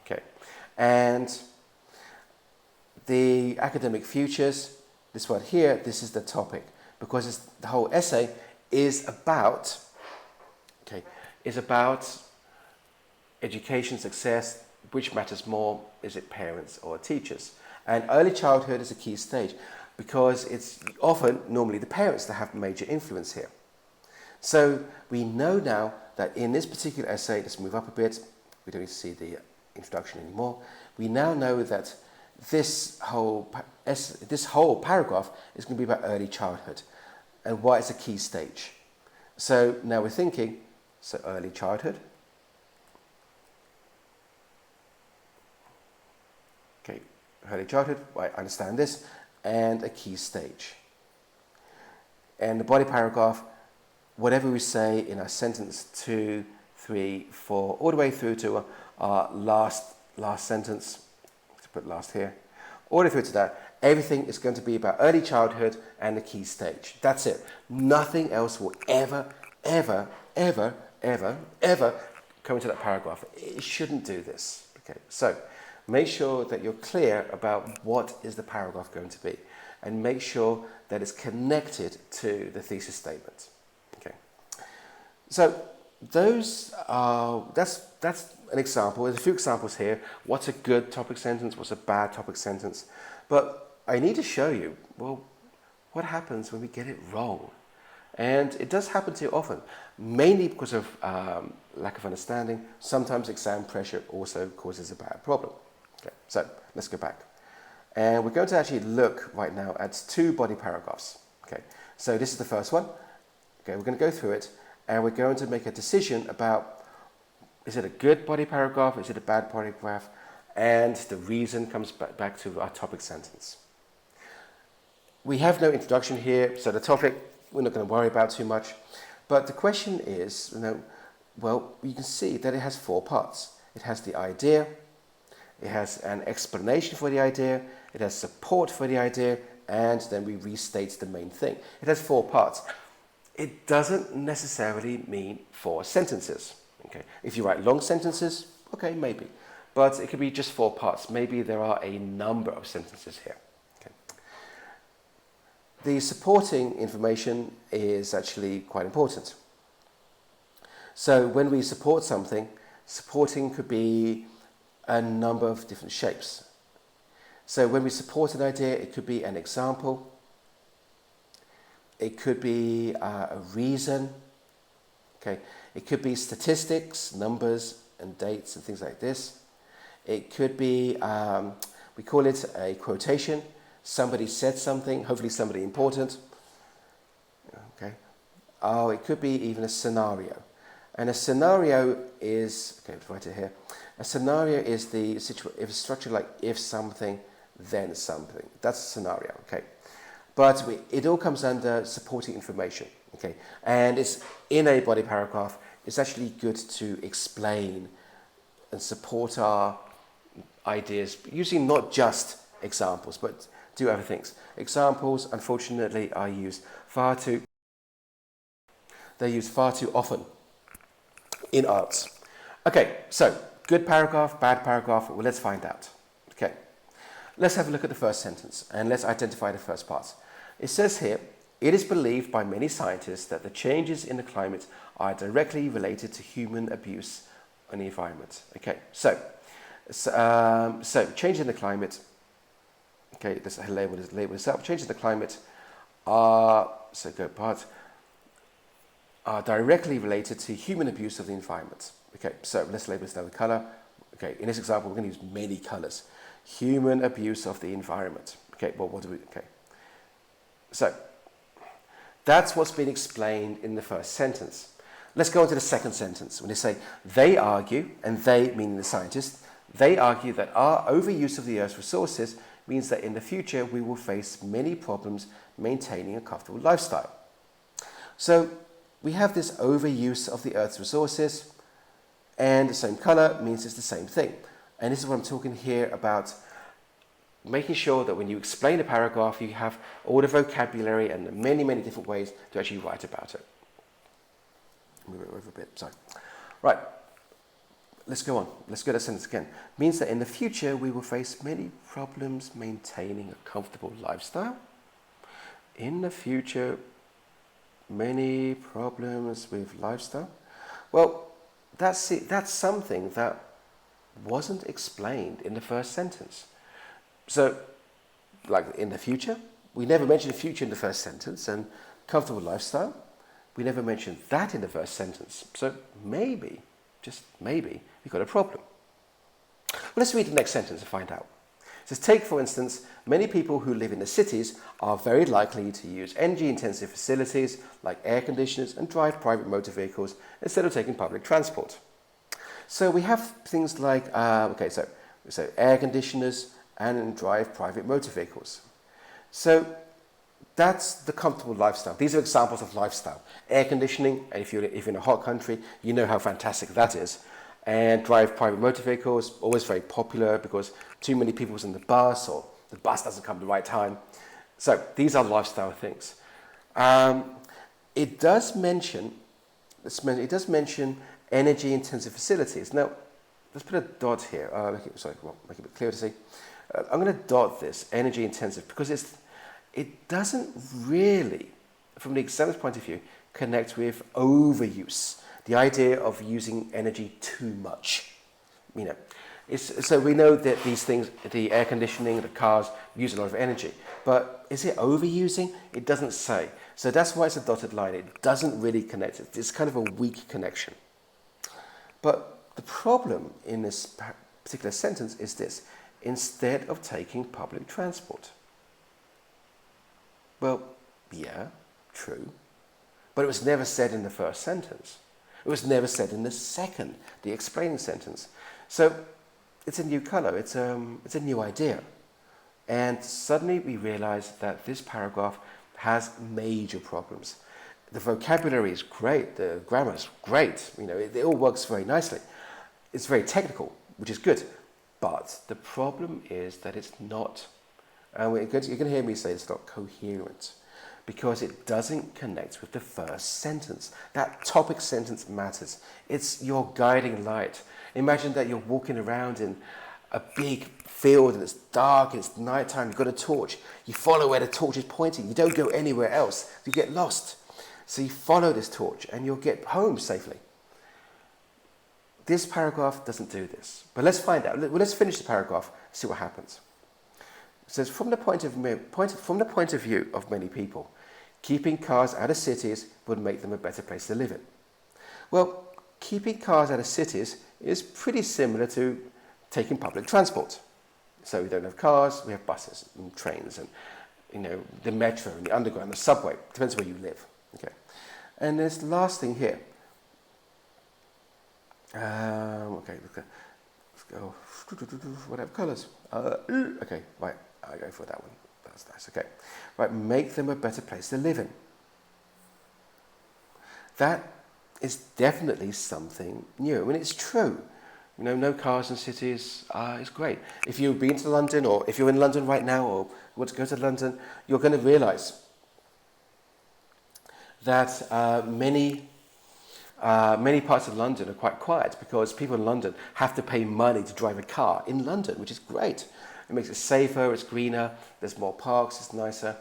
A: Okay. And the academic futures, this one here, this is the topic. Because the whole essay is about, okay, is about education success. Which matters more? Is it parents or teachers? And early childhood is a key stage, because it's often, normally, the parents that have major influence here. So we know now that in this particular essay, let's move up a bit, we don't need to see the introduction anymore. We now know that this whole paragraph is going to be about early childhood and why it's a key stage. So now we're thinking, so early childhood. Okay, early childhood, I understand this. And a key stage. And the body paragraph, whatever we say in our sentence 2, 3, 4, all the way through to our last sentence, to put last here, all the way through to that, everything is going to be about early childhood and the key stage. That's it. Nothing else will ever come into that paragraph. It shouldn't do this. Okay, so make sure that you're clear about what is the paragraph going to be, and make sure that it's connected to the thesis statement. Okay. So that's an example. There's a few examples here. What's a good topic sentence? What's a bad topic sentence? But I need to show you, well, what happens when we get it wrong? And it does happen too often, mainly because of lack of understanding. Sometimes exam pressure also causes a bad problem. Okay, so let's go back. And we're going to actually look right now at 2 body paragraphs. Okay, so this is the first one. Okay, we're going to go through it and we're going to make a decision about, is it a good body paragraph? Is it a bad body paragraph? And the reason comes back to our topic sentence. We have no introduction here, so the topic we're not going to worry about too much. But the question is, well, you can see that it has 4 parts. It has the idea, it has an explanation for the idea, it has support for the idea, and then we restate the main thing. It has 4 parts. It doesn't necessarily mean 4 sentences. Okay, if you write long sentences, okay, maybe. But it could be just 4 parts. Maybe there are a number of sentences here. Okay. The supporting information is actually quite important. So when we support something, supporting could be a number of different shapes. So when we support an idea, it could be an example, it could be a reason, okay? It could be statistics, numbers and dates and things like this. It could be, we call it a quotation. Somebody said something, hopefully somebody important. Okay. Oh, it could be even a scenario. And a scenario is, okay, let's write it here. A scenario is the if a structure like if something, then something. That's a scenario, okay? But it all comes under supporting information, okay? And it's in a body paragraph. It's actually good to explain and support our ideas using not just examples, but do other things. Examples, unfortunately, are used far too often in arts. Okay, so good paragraph, bad paragraph, well, let's find out. Okay, let's have a look at the first sentence and let's identify the first part. It says here, it is believed by many scientists that the changes in the climate are directly related to human abuse on the environment. Okay, so change in the climate, okay, let's label this up. Changes in the climate are directly related to human abuse of the environment. Okay, so let's label this another color. Okay, in this example, we're going to use many colors. Human abuse of the environment. Okay, well, what do we, okay. So, that's what's been explained in the first sentence. Let's go on to the second sentence. When they say, they argue, and they meaning the scientists, they argue that our overuse of the Earth's resources means that in the future we will face many problems maintaining a comfortable lifestyle. So, we have this overuse of the Earth's resources, and the same color means it's the same thing. And this is what I'm talking here about, making sure that when you explain a paragraph, you have all the vocabulary and the many, many different ways to actually write about it. Move it over a bit, sorry. Right, let's go on. Let's go to the sentence again. Means that in the future, we will face many problems maintaining a comfortable lifestyle. In the future, many problems with lifestyle. Well, that's it. That's something that wasn't explained in the first sentence. So, like in the future, we never mentioned the future in the first sentence, and comfortable lifestyle, we never mentioned that in the first sentence. So maybe, just maybe, we've got a problem. Well, let's read the next sentence and find out. It says, take for instance, many people who live in the cities are very likely to use energy-intensive facilities like air conditioners and drive private motor vehicles instead of taking public transport. So we have things like, so air conditioners and drive private motor vehicles. So that's the comfortable lifestyle. These are examples of lifestyle. Air conditioning, and if you're in a hot country, you know how fantastic that is. And drive private motor vehicles, always very popular because too many people's in the bus or the bus doesn't come at the right time. So these are lifestyle things. It does mention energy-intensive facilities. Now, let's put a dot here. Make it a bit clearer to see. I'm going to dot this, energy-intensive, because it doesn't really, from the examiner's point of view, connect with overuse, the idea of using energy too much. You know, so we know that these things, the air conditioning, the cars, use a lot of energy. But is it overusing? It doesn't say. So that's why it's a dotted line. It doesn't really connect. It's kind of a weak connection. But the problem in this particular sentence is this. Instead of taking public transport. Well, yeah, true. But it was never said in the first sentence. It was never said in the second, the explaining sentence. So it's a new color, it's a new idea. And suddenly we realize that this paragraph has major problems. The vocabulary is great, the grammar is great, you know, it all works very nicely. It's very technical, which is good. But the problem is that it's not, and you're going to hear me say it's not coherent, because it doesn't connect with the first sentence. That topic sentence matters. It's your guiding light. Imagine that you're walking around in a big field and it's dark, it's nighttime, you've got a torch. You follow where the torch is pointing. You don't go anywhere else. You get lost. So you follow this torch and you'll get home safely. This paragraph doesn't do this. But let's find out. Let's finish the paragraph, see what happens. It says, from the point of view of many people, keeping cars out of cities would make them a better place to live in. Well, keeping cars out of cities is pretty similar to taking public transport. So we don't have cars, we have buses and trains and the metro and the underground, the subway. Depends where you live. Okay. And there's the last thing here. Okay, let's go. Whatever colours. Okay, right. I go for that one. That's nice. Okay, right. Make them a better place to live in. That is definitely something new. I mean, it's true. No cars in cities is great. If you've been to London, or if you're in London right now, or want to go to London, you're going to realise that many parts of London are quite quiet because people in London have to pay money to drive a car in London, which is great. It makes it safer, it's greener, there's more parks, it's nicer.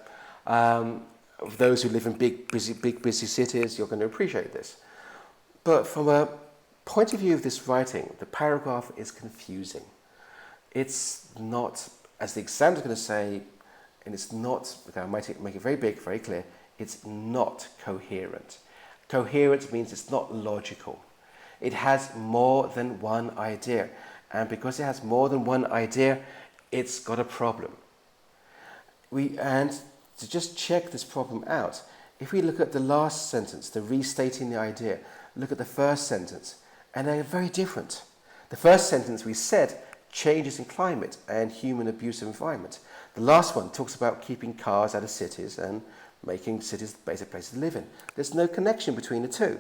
A: For those who live in big busy cities, you're going to appreciate this. But from a point of view of this writing, the paragraph is confusing. It's not, as the examiner's going to say, and it's not, okay, I might make it very big, very clear, it's not coherent. Coherent means it's not logical. It has more than one idea. And because it has more than one idea, it's got a problem. And to just check this problem out, if we look at the last sentence, the restating the idea, look at the first sentence, and they're very different. The first sentence we said changes in climate and human abusive environment. The last one talks about keeping cars out of cities and making cities a better place to live in. There's no connection between the two.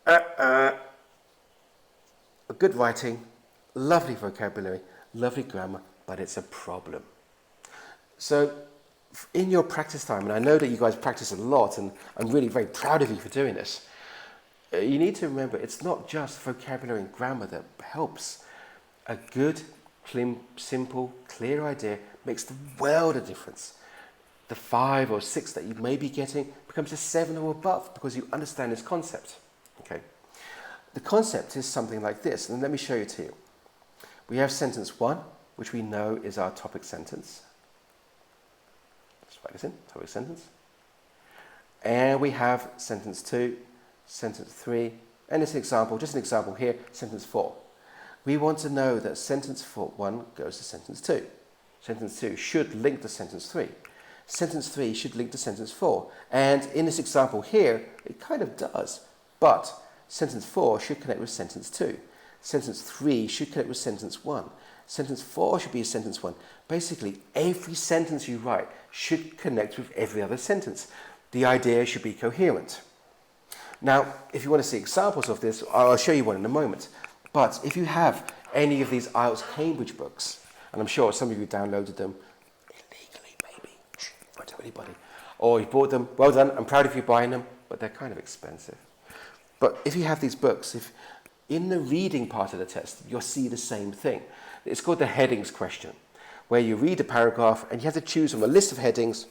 A: A good writing, lovely vocabulary, lovely grammar, but it's a problem. So in your practice time, and I know that you guys practice a lot, and I'm really very proud of you for doing this, you need to remember it's not just vocabulary and grammar that helps. A good, simple, clear idea makes the world of difference. The 5 or 6 that you may be getting becomes a 7 or above because you understand this concept. Okay. The concept is something like this, and let me show you to you. We have sentence 1, which we know is our topic sentence. Let's write this in, topic sentence. And we have sentence 2, sentence 3, and it's an example, just an example here, sentence 4. We want to know that sentence 1 goes to sentence 2. Sentence 2 should link to sentence 3. Sentence 3 should link to sentence 4. And in this example here, it kind of does. But sentence 4 should connect with sentence 2. Sentence 3 should connect with sentence 1. Sentence 4 should be a sentence 1. Basically, every sentence you write should connect with every other sentence. The idea should be coherent. Now, if you want to see examples of this, I'll show you one in a moment. But if you have any of these IELTS Cambridge books, and I'm sure some of you downloaded them illegally, maybe, don't tell anybody, or you bought them, well done, I'm proud of you buying them, but they're kind of expensive. But if you have these books, if in the reading part of the test, you'll see the same thing. It's called the headings question, where you read a paragraph and you have to choose from a list of headings,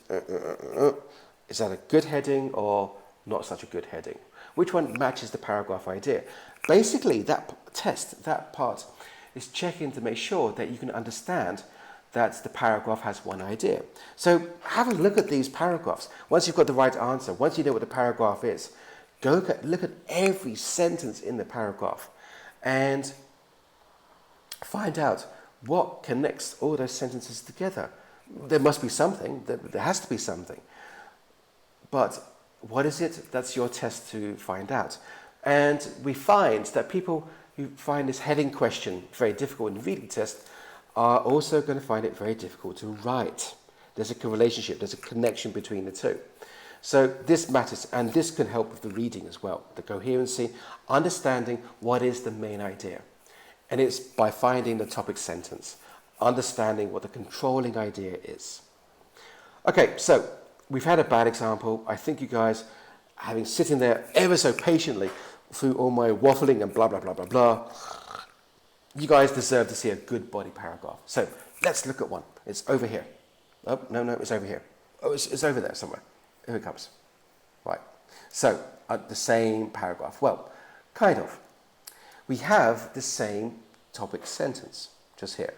A: is that a good heading or not such a good heading? Which one matches the paragraph idea? Basically, that test, that part, is checking to make sure that you can understand that the paragraph has one idea. So have a look at these paragraphs. Once you've got the right answer, once you know what the paragraph is, go look at every sentence in the paragraph and find out what connects all those sentences together. There must be something, there has to be something. But what is it? That's your test to find out. And we find that people who find this heading question very difficult in the reading test are also going to find it very difficult to write. There's a relationship, there's a connection between the two. So this matters, and this can help with the reading as well, the coherency, understanding what is the main idea. And it's by finding the topic sentence. understanding what the controlling idea is. Okay, so we've had a bad example. I think you guys, having sitting there ever so patiently through all my waffling and blah, blah, blah, blah, blah, you guys deserve to see a good body paragraph. So let's look at one. It's over here. Oh, no, it's over here. Oh, it's over there somewhere. Here it comes. Right. So the same paragraph. Well, kind of. We have the same topic sentence just here.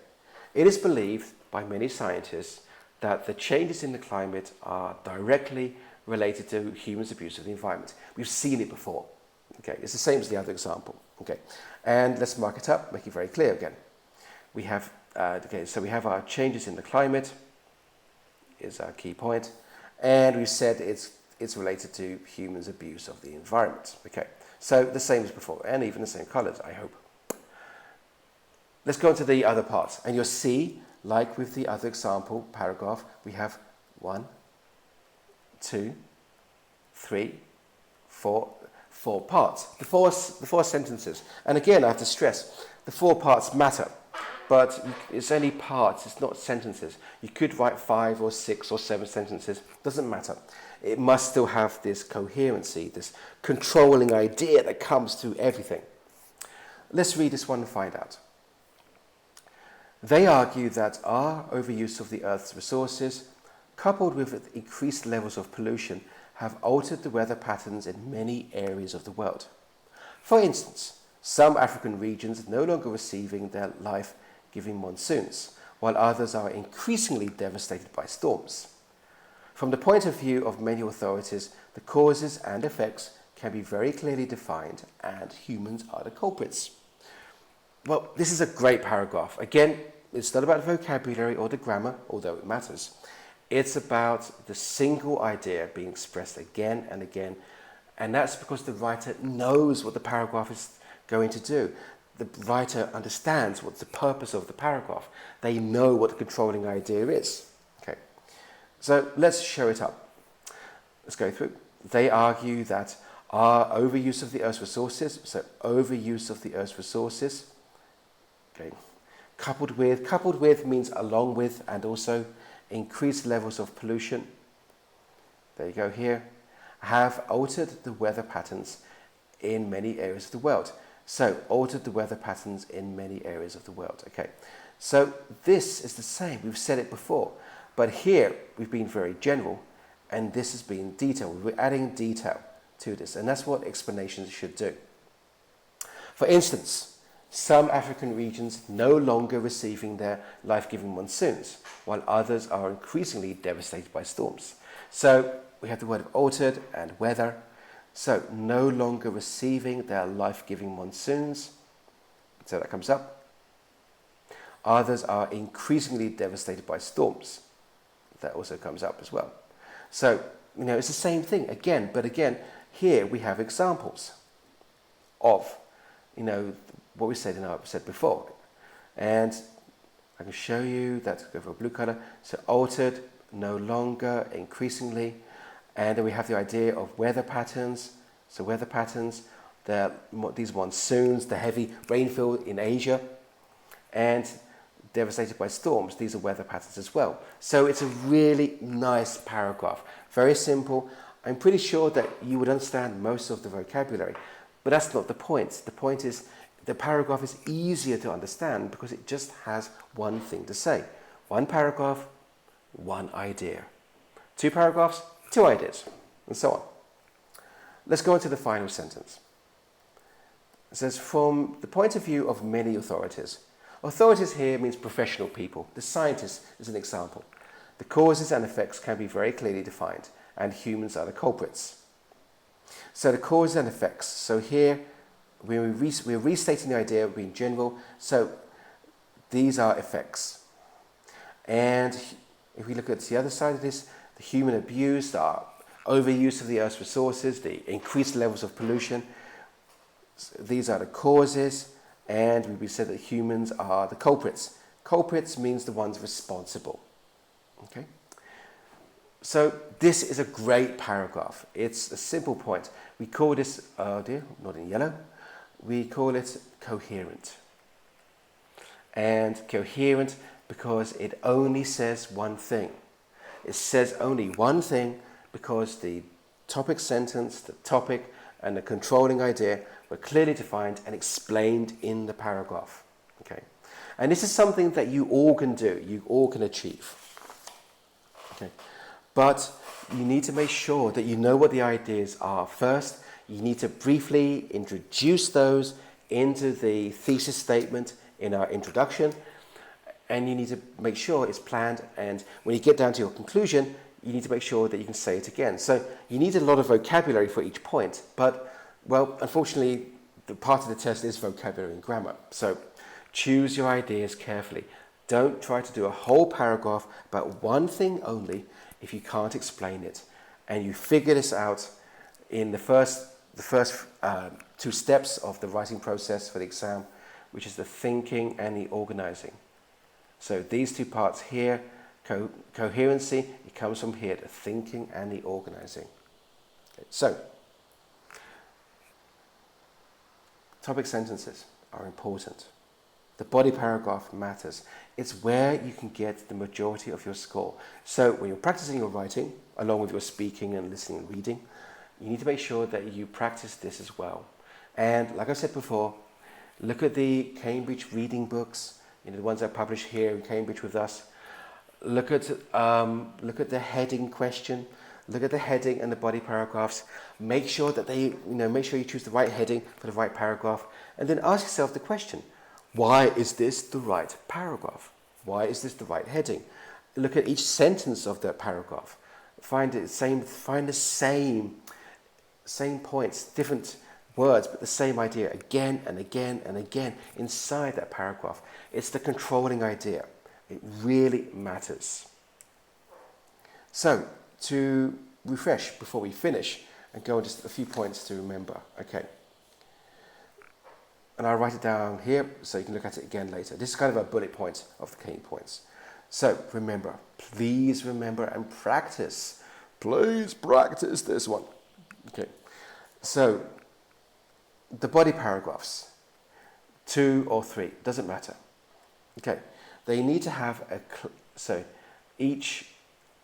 A: It is believed by many scientists that the changes in the climate are directly related to humans' abuse of the environment. We've seen it before. Okay, it's the same as the other example. Okay, and let's mark it up, make it very clear again. We have so we have our changes in the climate is our key point, and we've said it's related to humans' abuse of the environment. Okay, so the same as before, and even the same colours, I hope. Let's go on to the other parts, and you'll see, like with the other example paragraph, we have 1, 2, 3, 4 parts, the four sentences. And again, I have to stress, the 4 parts matter, but it's only parts, it's not sentences. You could write 5 or 6 or 7 sentences, doesn't matter. It must still have this coherency, this controlling idea that comes through everything. Let's read this one and find out. They argue that our overuse of the Earth's resources, coupled with increased levels of pollution, have altered the weather patterns in many areas of the world. For instance, some African regions are no longer receiving their life-giving monsoons, while others are increasingly devastated by storms. From the point of view of many authorities, the causes and effects can be very clearly defined, and humans are the culprits. Well, this is a great paragraph. Again, it's not about vocabulary or the grammar, although it matters. It's about the single idea being expressed again and again, and that's because the writer knows what the paragraph is going to do. The writer understands what's the purpose of the paragraph. They know what the controlling idea is. Okay, so let's show it up. Let's go through. They argue that our overuse of the Earth's resources, so overuse of the Earth's resources, okay, coupled with means along with, and also increased levels of pollution, there you go here, have altered the weather patterns in many areas of the world. So, altered the weather patterns in many areas of the world. Okay, so this is the same. We've said it before, but here we've been very general, and this has been detailed. We're adding detail to this, and that's what explanations should do. For instance, some African regions no longer receiving their life-giving monsoons, while others are increasingly devastated by storms. So we have the word of altered and weather. So no longer receiving their life-giving monsoons. So that comes up. Others are increasingly devastated by storms. That also comes up as well. So, it's the same thing again, but again, here we have examples of, what we said before. And I can show you that, go for a blue color. So altered, no longer, increasingly. And then we have the idea of weather patterns. So weather patterns, these monsoons, the heavy rainfall in Asia, and devastated by storms. These are weather patterns as well. So it's a really nice paragraph. Very simple. I'm pretty sure that you would understand most of the vocabulary, but that's not the point. The point is the paragraph is easier to understand because it just has one thing to say. One paragraph, one idea. 2 paragraphs, 2 ideas, and so on. Let's go on to the final sentence. It says, from the point of view of many authorities. Authorities here means professional people. The scientist is an example. The causes and effects can be very clearly defined, and humans are the culprits. So the causes and effects. So here, we're restating the idea of being general. So these are effects. And if we look at the other side of this, the human abuse, the overuse of the Earth's resources, the increased levels of pollution, these are the causes, and we said that humans are the culprits. Culprits means the ones responsible. Okay? So this is a great paragraph. It's a simple point. We call this, not in yellow, we call it coherent. And coherent because it only says one thing. It says only one thing because the topic sentence, the topic, and the controlling idea were clearly defined and explained in the paragraph. Okay, and this is something that you all can do, you all can achieve. Okay, but you need to make sure that you know what the ideas are. First, you need to briefly introduce those into the thesis statement in our introduction, and you need to make sure it's planned, and when you get down to your conclusion, you need to make sure that you can say it again. So you need a lot of vocabulary for each point, but, well, unfortunately, the part of the test is vocabulary and grammar. So choose your ideas carefully. Don't try to do a whole paragraph about one thing only if you can't explain it. And you figure this out in the first two steps of the writing process for the exam, which is the thinking and the organizing. So these two parts here, coherency, it comes from here, the thinking and the organizing. Okay, so, topic sentences are important. The body paragraph matters. It's where you can get the majority of your score. So when you're practicing your writing, along with your speaking and listening and reading, you need to make sure that you practice this as well. And like I said before, look at the Cambridge reading books, the ones that are published here in Cambridge with us. Look at the heading question. Look at the heading and the body paragraphs. Make sure that make sure you choose the right heading for the right paragraph, and then ask yourself the question: why is this the right paragraph? Why is this the right heading? Look at each sentence of that paragraph. Find the same points, different words, but the same idea again and again and again inside that paragraph. It's the controlling idea. It really matters. So, to refresh before we finish and go on just a few points to remember. Okay. And I'll write it down here so you can look at it again later. This is kind of a bullet point of the key points. So, remember, please remember and practice. Please practice this one. Okay. So, the body paragraphs, 2 or 3, doesn't matter. Okay. They need to have each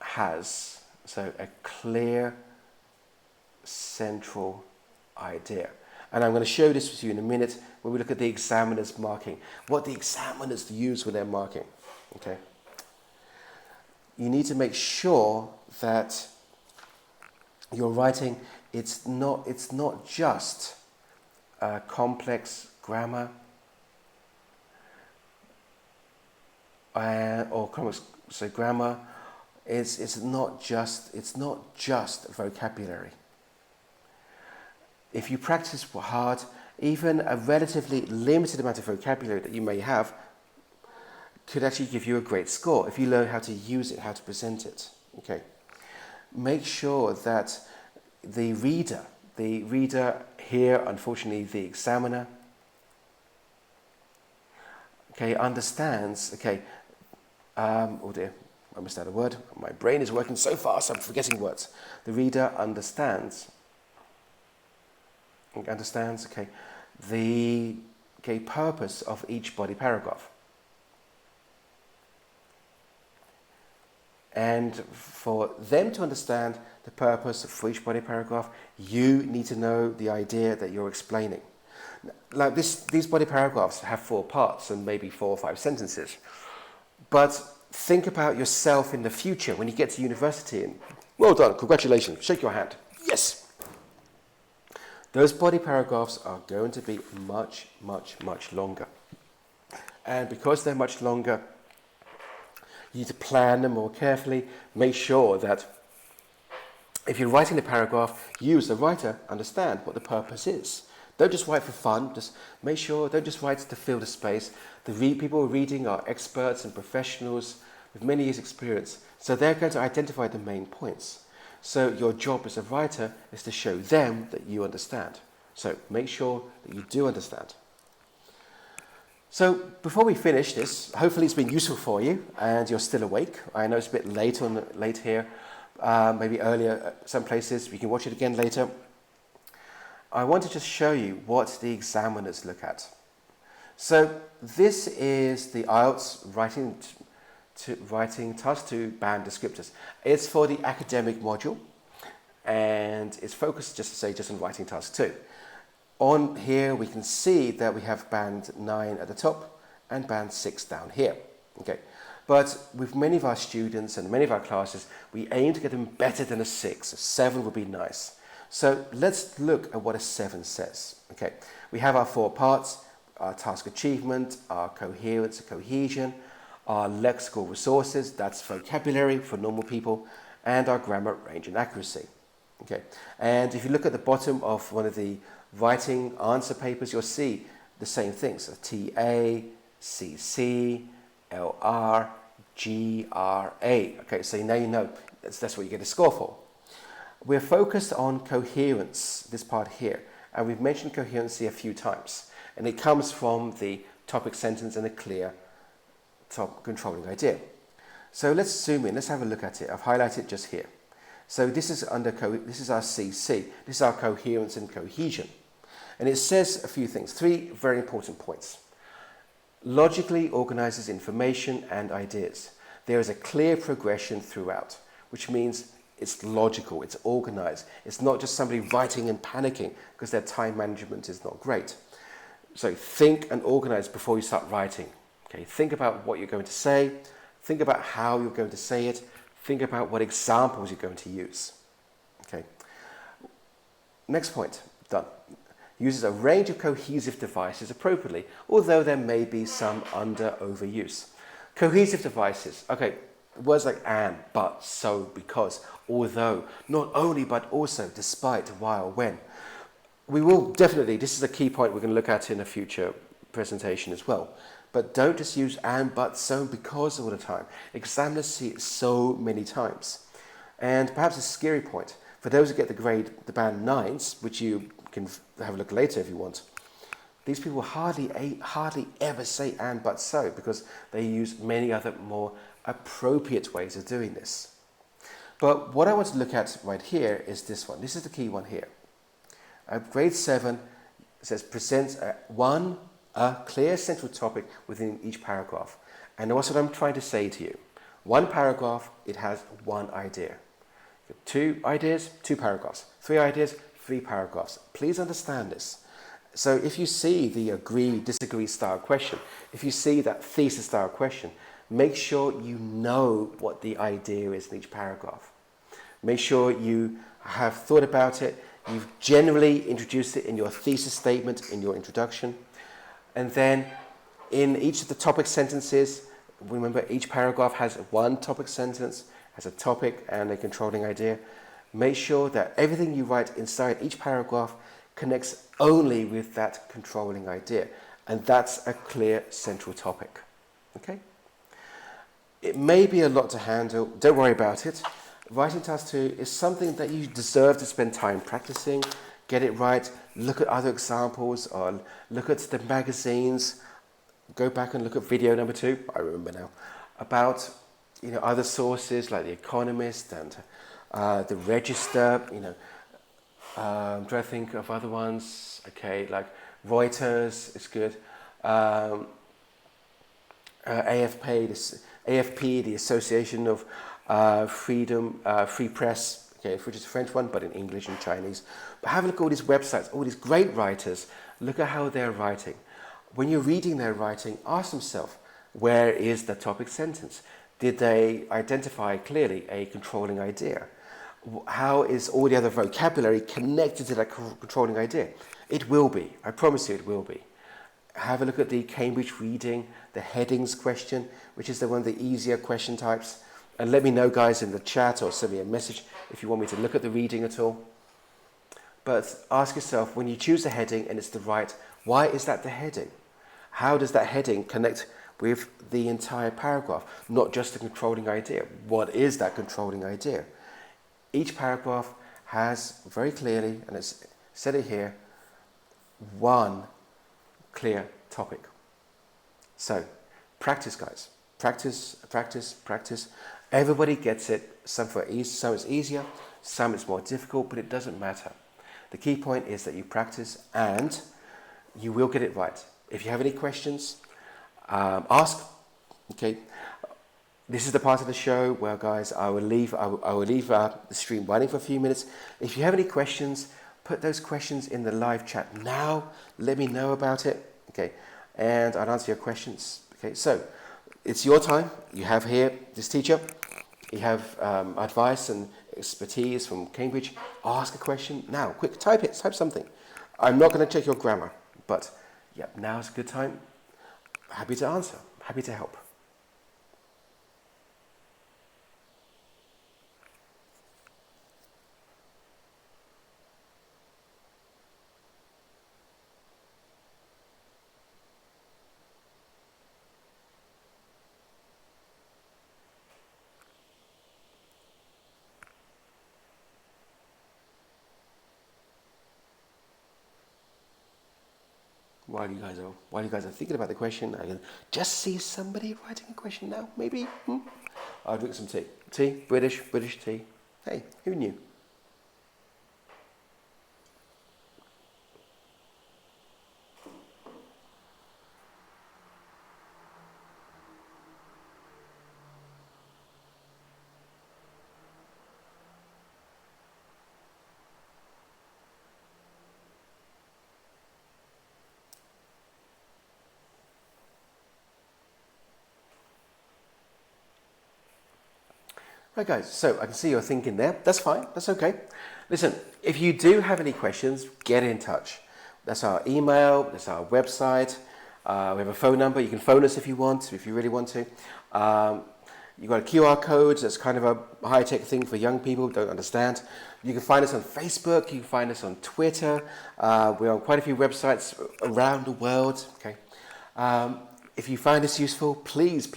A: has a clear central idea. And I'm going to show this to you in a minute when we look at the examiner's marking, what the examiners use when they're marking. Okay. You need to make sure that your writing, it's not just complex grammar or complex grammar. It's not just vocabulary. If you practice hard, even a relatively limited amount of vocabulary that you may have could actually give you a great score if you learn how to use it, how to present it. Okay. Make sure that the reader here, unfortunately the examiner, understands, oh dear, I missed out a word. My brain is working so fast, I'm forgetting words. The reader understands, the purpose of each body paragraph. And for them to understand the purpose for each body paragraph, you need to know the idea that you're explaining. Like these body paragraphs have 4 parts and maybe 4 or 5 sentences. But think about yourself in the future when you get to university and, well done, congratulations, shake your hand. Yes! Those body paragraphs are going to be much, much, much longer. And because they're much longer, you need to plan them more carefully. Make sure that if you're writing the paragraph, you as the writer understand what the purpose is. Don't just write for fun. Just make sure, don't just write to fill the space. The people reading are experts and professionals with many years' experience. So they're going to identify the main points. So your job as a writer is to show them that you understand. So make sure that you do understand. So before we finish this, hopefully it's been useful for you and you're still awake. I know it's a bit late here, maybe earlier some places. We can watch it again later. I want to just show you what the examiners look at. So this is the IELTS writing writing task 2, band descriptors. It's for the academic module, and it's focused, just on writing task 2. On here, we can see that we have band 9 at the top and band 6 down here. Okay, but with many of our students and many of our classes, we aim to get them better than a 6. A 7 would be nice. So let's look at what a 7 says. Okay, we have our 4 parts: our task achievement, our coherence and cohesion, our lexical resources, that's vocabulary for normal people, and our grammar, range and accuracy. Okay, and if you look at the bottom of one of the writing answer papers, you'll see the same things: so TA, CC, LR, GRA. Okay, so now you know that's what you get a score for. We're focused on coherence, this part here, and we've mentioned coherency a few times, and it comes from the topic sentence and a clear controlling idea. So let's zoom in, let's have a look at it. I've highlighted just here. So this is this is our CC, this is our coherence and cohesion. And it says a few things, 3 very important points. Logically organizes information and ideas. There is a clear progression throughout, which means it's logical, it's organized. It's not just somebody writing and panicking because their time management is not great. So think and organize before you start writing. Okay, think about what you're going to say, think about how you're going to say it, think about what examples you're going to use. Okay. Next point, done. Uses a range of cohesive devices appropriately, although there may be some overuse. Cohesive devices, okay, words like and, but, so, because, although, not only, but also, despite, while, when. We will definitely, this is a key point we're going to look at in a future presentation as well. But don't just use and, but, so, because all the time. Examiners see it so many times. And perhaps a scary point, for those who get the band 9s, which you can have a look later if you want, these people hardly ever say and, but, so, because they use many other more appropriate ways of doing this. But what I want to look at right here is this one. This is the key one here. Grade 7 says presents a clear central topic within each paragraph. And that's what I'm trying to say to you. One paragraph, it has one idea. 2 ideas, 2 paragraphs. 3 ideas, 3 paragraphs. Please understand this. So if you see the agree, disagree style question, if you see that thesis style question, make sure you know what the idea is in each paragraph. Make sure you have thought about it. You've generally introduced it in your thesis statement, in your introduction. And then in each of the topic sentences, remember each paragraph has one topic sentence, has a topic and a controlling idea. Make sure that everything you write inside each paragraph connects only with that controlling idea. And that's a clear central topic. Okay? It may be a lot to handle. Don't worry about it. Writing task 2 is something that you deserve to spend time practicing. Get it right. Look at other examples, or look at the magazines. Go back and look at video number 2. I remember now, about other sources like The Economist and the Register. I'm trying to think of other ones. Okay, like Reuters is good. AFP, the Association of Free Press, okay, which is a French one, but in English and Chinese. But have a look at all these websites, all these great writers. Look at how they're writing. When you're reading their writing, ask yourself, where is the topic sentence? Did they identify clearly a controlling idea? How is all the other vocabulary connected to that controlling idea? It will be. I promise you it will be. Have a look at the Cambridge Reading, the headings question, which is one of the easier question types. And let me know, guys, in the chat, or send me a message if you want me to look at the reading at all. But ask yourself, when you choose a heading and it's the right, why is that the heading? How does that heading connect with the entire paragraph, not just the controlling idea? What is that controlling idea? Each paragraph has very clearly, and it's said it here, one clear topic. So practice, guys. Practice, practice, practice. Everybody gets it. Some it's easier, some it's more difficult, but it doesn't matter. The key point is that you practice and you will get it right. If you have any questions, ask. Okay. This is the part of the show where, guys, I will leave the stream running for a few minutes. If you have any questions, put those questions in the live chat now. Let me know about it, okay? And I'll answer your questions, okay? So it's your time. You have here this teacher. You have advice and expertise from Cambridge. Ask a question now. Quick, type it. Type something. I'm not going to check your grammar, but yeah, now's a good time. Happy to answer. Happy to help. While you guys are thinking about the question, I can just see somebody writing a question now. Maybe. I'll drink some tea. Tea, British tea. Hey, who knew? Right, guys, so I can see you're thinking there. That's fine. That's okay. Listen, if you do have any questions, get in touch. That's our email. That's our website. We have a phone number. You can phone us if you want, if you really want to. You've got a QR code. That's kind of a high-tech thing for young people who don't understand. You can find us on Facebook. You can find us on Twitter. We're on quite a few websites around the world. Okay. If you find this useful, please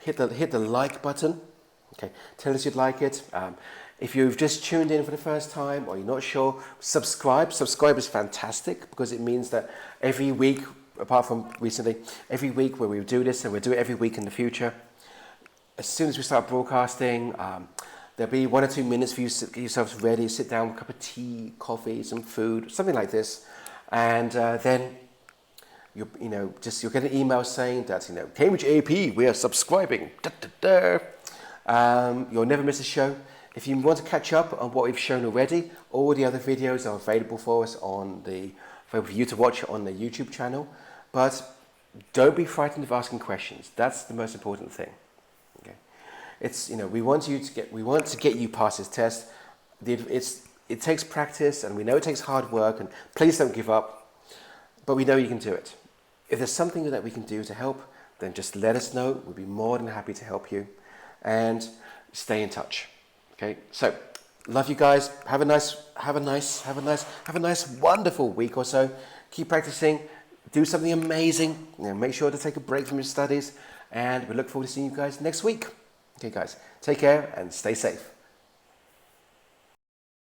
A: hit the like button. Okay, tell us you'd like it. If you've just tuned in for the first time or you're not sure, subscribe. Subscribe is fantastic because it means that every week, apart from recently, every week where we do this, and we'll do it every week in the future, as soon as we start broadcasting, there'll be 1 or 2 minutes for you to get yourselves ready, sit down with a cup of tea, coffee, some food, something like this, and then you'll get an email saying that, Cambridge AP, we are subscribing. Da, da, da. You'll never miss a show. If you want to catch up on what we've shown already, all the other videos are available for you to watch on the YouTube channel. But don't be frightened of asking questions. That's the most important thing. Okay, we want to get you past this test. It takes practice, and we know it takes hard work. And please don't give up. But we know you can do it. If there's something that we can do to help, then just let us know. We'll be more than happy to help you. And stay in touch. Okay, so love you guys. Have a nice, wonderful week or so. Keep practicing. Do something amazing. Make sure to take a break from your studies. And we look forward to seeing you guys next week. Okay, guys, take care and stay safe.